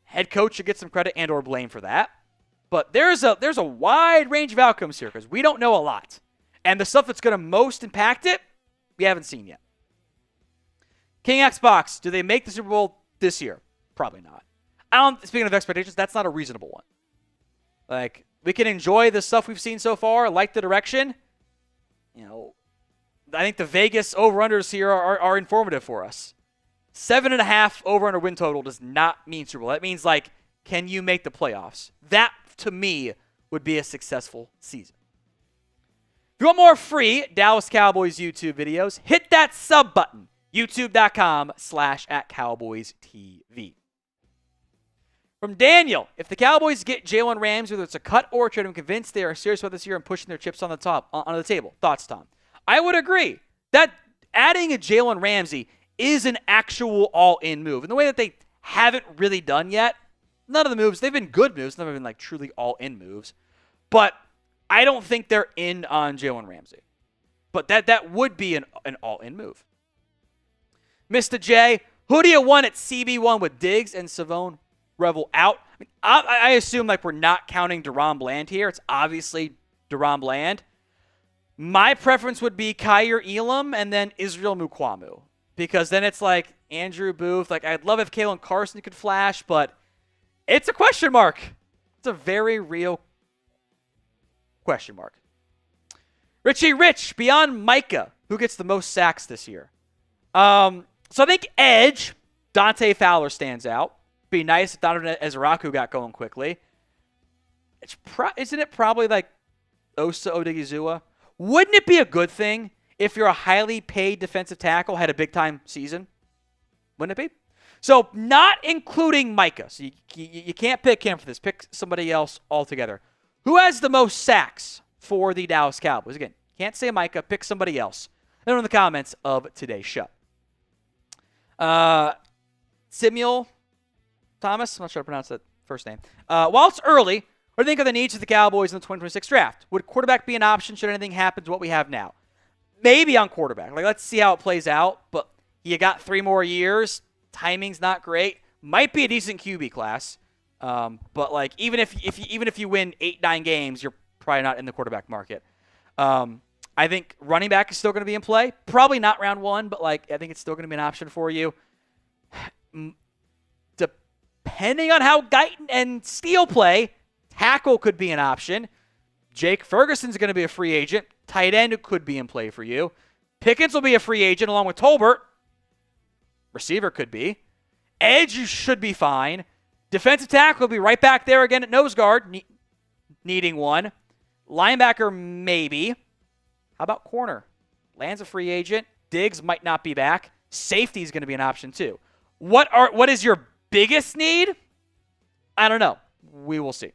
Head coach should get some credit and/or blame for that. But there's a wide range of outcomes here because we don't know a lot, and the stuff that's going to most impact it, we haven't seen yet. King Xbox, do they make the Super Bowl this year? Probably not. Speaking of expectations, that's not a reasonable one. Like, we can enjoy the stuff we've seen so far, like the direction. I think the Vegas over-unders here are informative for us. 7.5 over-under win total does not mean Super Bowl. That means, can you make the playoffs? That, to me, would be a successful season. If you want more free Dallas Cowboys YouTube videos, hit that sub button. YouTube.com/@CowboysTV. From Daniel, if the Cowboys get Jaylen Ramsey, whether it's a cut or a trade, I'm convinced they are serious about this year and pushing their chips on the table. Thoughts, Tom? I would agree that adding a Jaylen Ramsey is an actual all-in move. In the way that they haven't really done yet, none of the moves, they've been good moves, none of them have been truly all-in moves. But I don't think they're in on Jaylen Ramsey. But that would be an all-in move. Mr. J, who do you want at CB1 with Diggs and Savone Revel out? I assume we're not counting DaRon Bland here. It's obviously DaRon Bland. My preference would be Kyer Elam and then Israel Mukuamu. Because then it's Andrew Booth. I'd love if Kalen Carson could flash, but it's a question mark. It's a very real question mark. Richie Rich, beyond Micah, who gets the most sacks this year? So I think edge, Dante Fowler stands out. Be nice if Donovan Ezraku got going quickly. Isn't it probably Osa Odighizuwa? Wouldn't it be a good thing if you're a highly paid defensive tackle had a big-time season? Wouldn't it be? So not including Micah. So you can't pick him for this. Pick somebody else altogether. Who has the most sacks for the Dallas Cowboys? Again, can't say Micah. Pick somebody else. Let me know in the comments of today's show. Samuel Thomas, I'm not sure how to pronounce that first name. While it's early, what do you think of the needs of the Cowboys in the 2026 draft? Would quarterback be an option should anything happen to what we have now? Maybe on quarterback. Let's see how it plays out. But you got 3 more years. Timing's not great. Might be a decent QB class. But even if you win 8-9 games, you're probably not in the quarterback market. I think running back is still going to be in play. Probably not round 1, but I think it's still going to be an option for you. Depending on how Guyton and Steele play, tackle could be an option. Jake Ferguson's going to be a free agent. Tight end could be in play for you. Pickens will be a free agent along with Tolbert. Receiver could be. Edge should be fine. Defensive tackle will be right back there again at nose guard, needing one. Linebacker, maybe. How about corner? Land's a free agent. Diggs might not be back. Safety is going to be an option too. What is your biggest need? I don't know. We will see.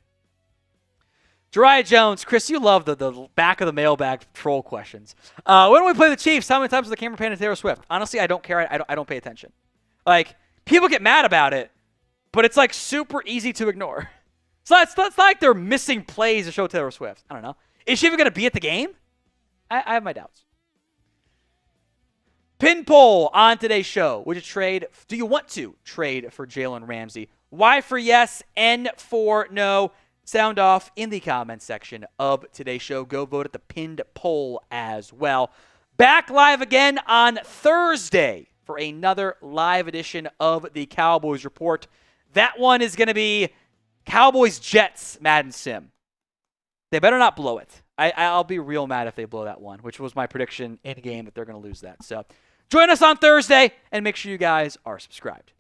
Jariah Jones, Chris, you love the back of the mailbag troll questions. When we play the Chiefs, how many times will the camera pan to Taylor Swift? Honestly, I don't care. I don't pay attention. people get mad about it, but it's like super easy to ignore. So it's not like they're missing plays to show Taylor Swift. I don't know. Is she even going to be at the game? I have my doubts. Pin poll on today's show. Do you want to trade for Jaylen Ramsey? Y for yes, N for no. Sound off in the comment section of today's show. Go vote at the pinned poll as well. Back live again on Thursday for another live edition of the Cowboys Report. That one is going to be Cowboys-Jets Madden Sim. They better not blow it. I'll be real mad if they blow that one, which was my prediction in game that they're going to lose that. So join us on Thursday and make sure you guys are subscribed.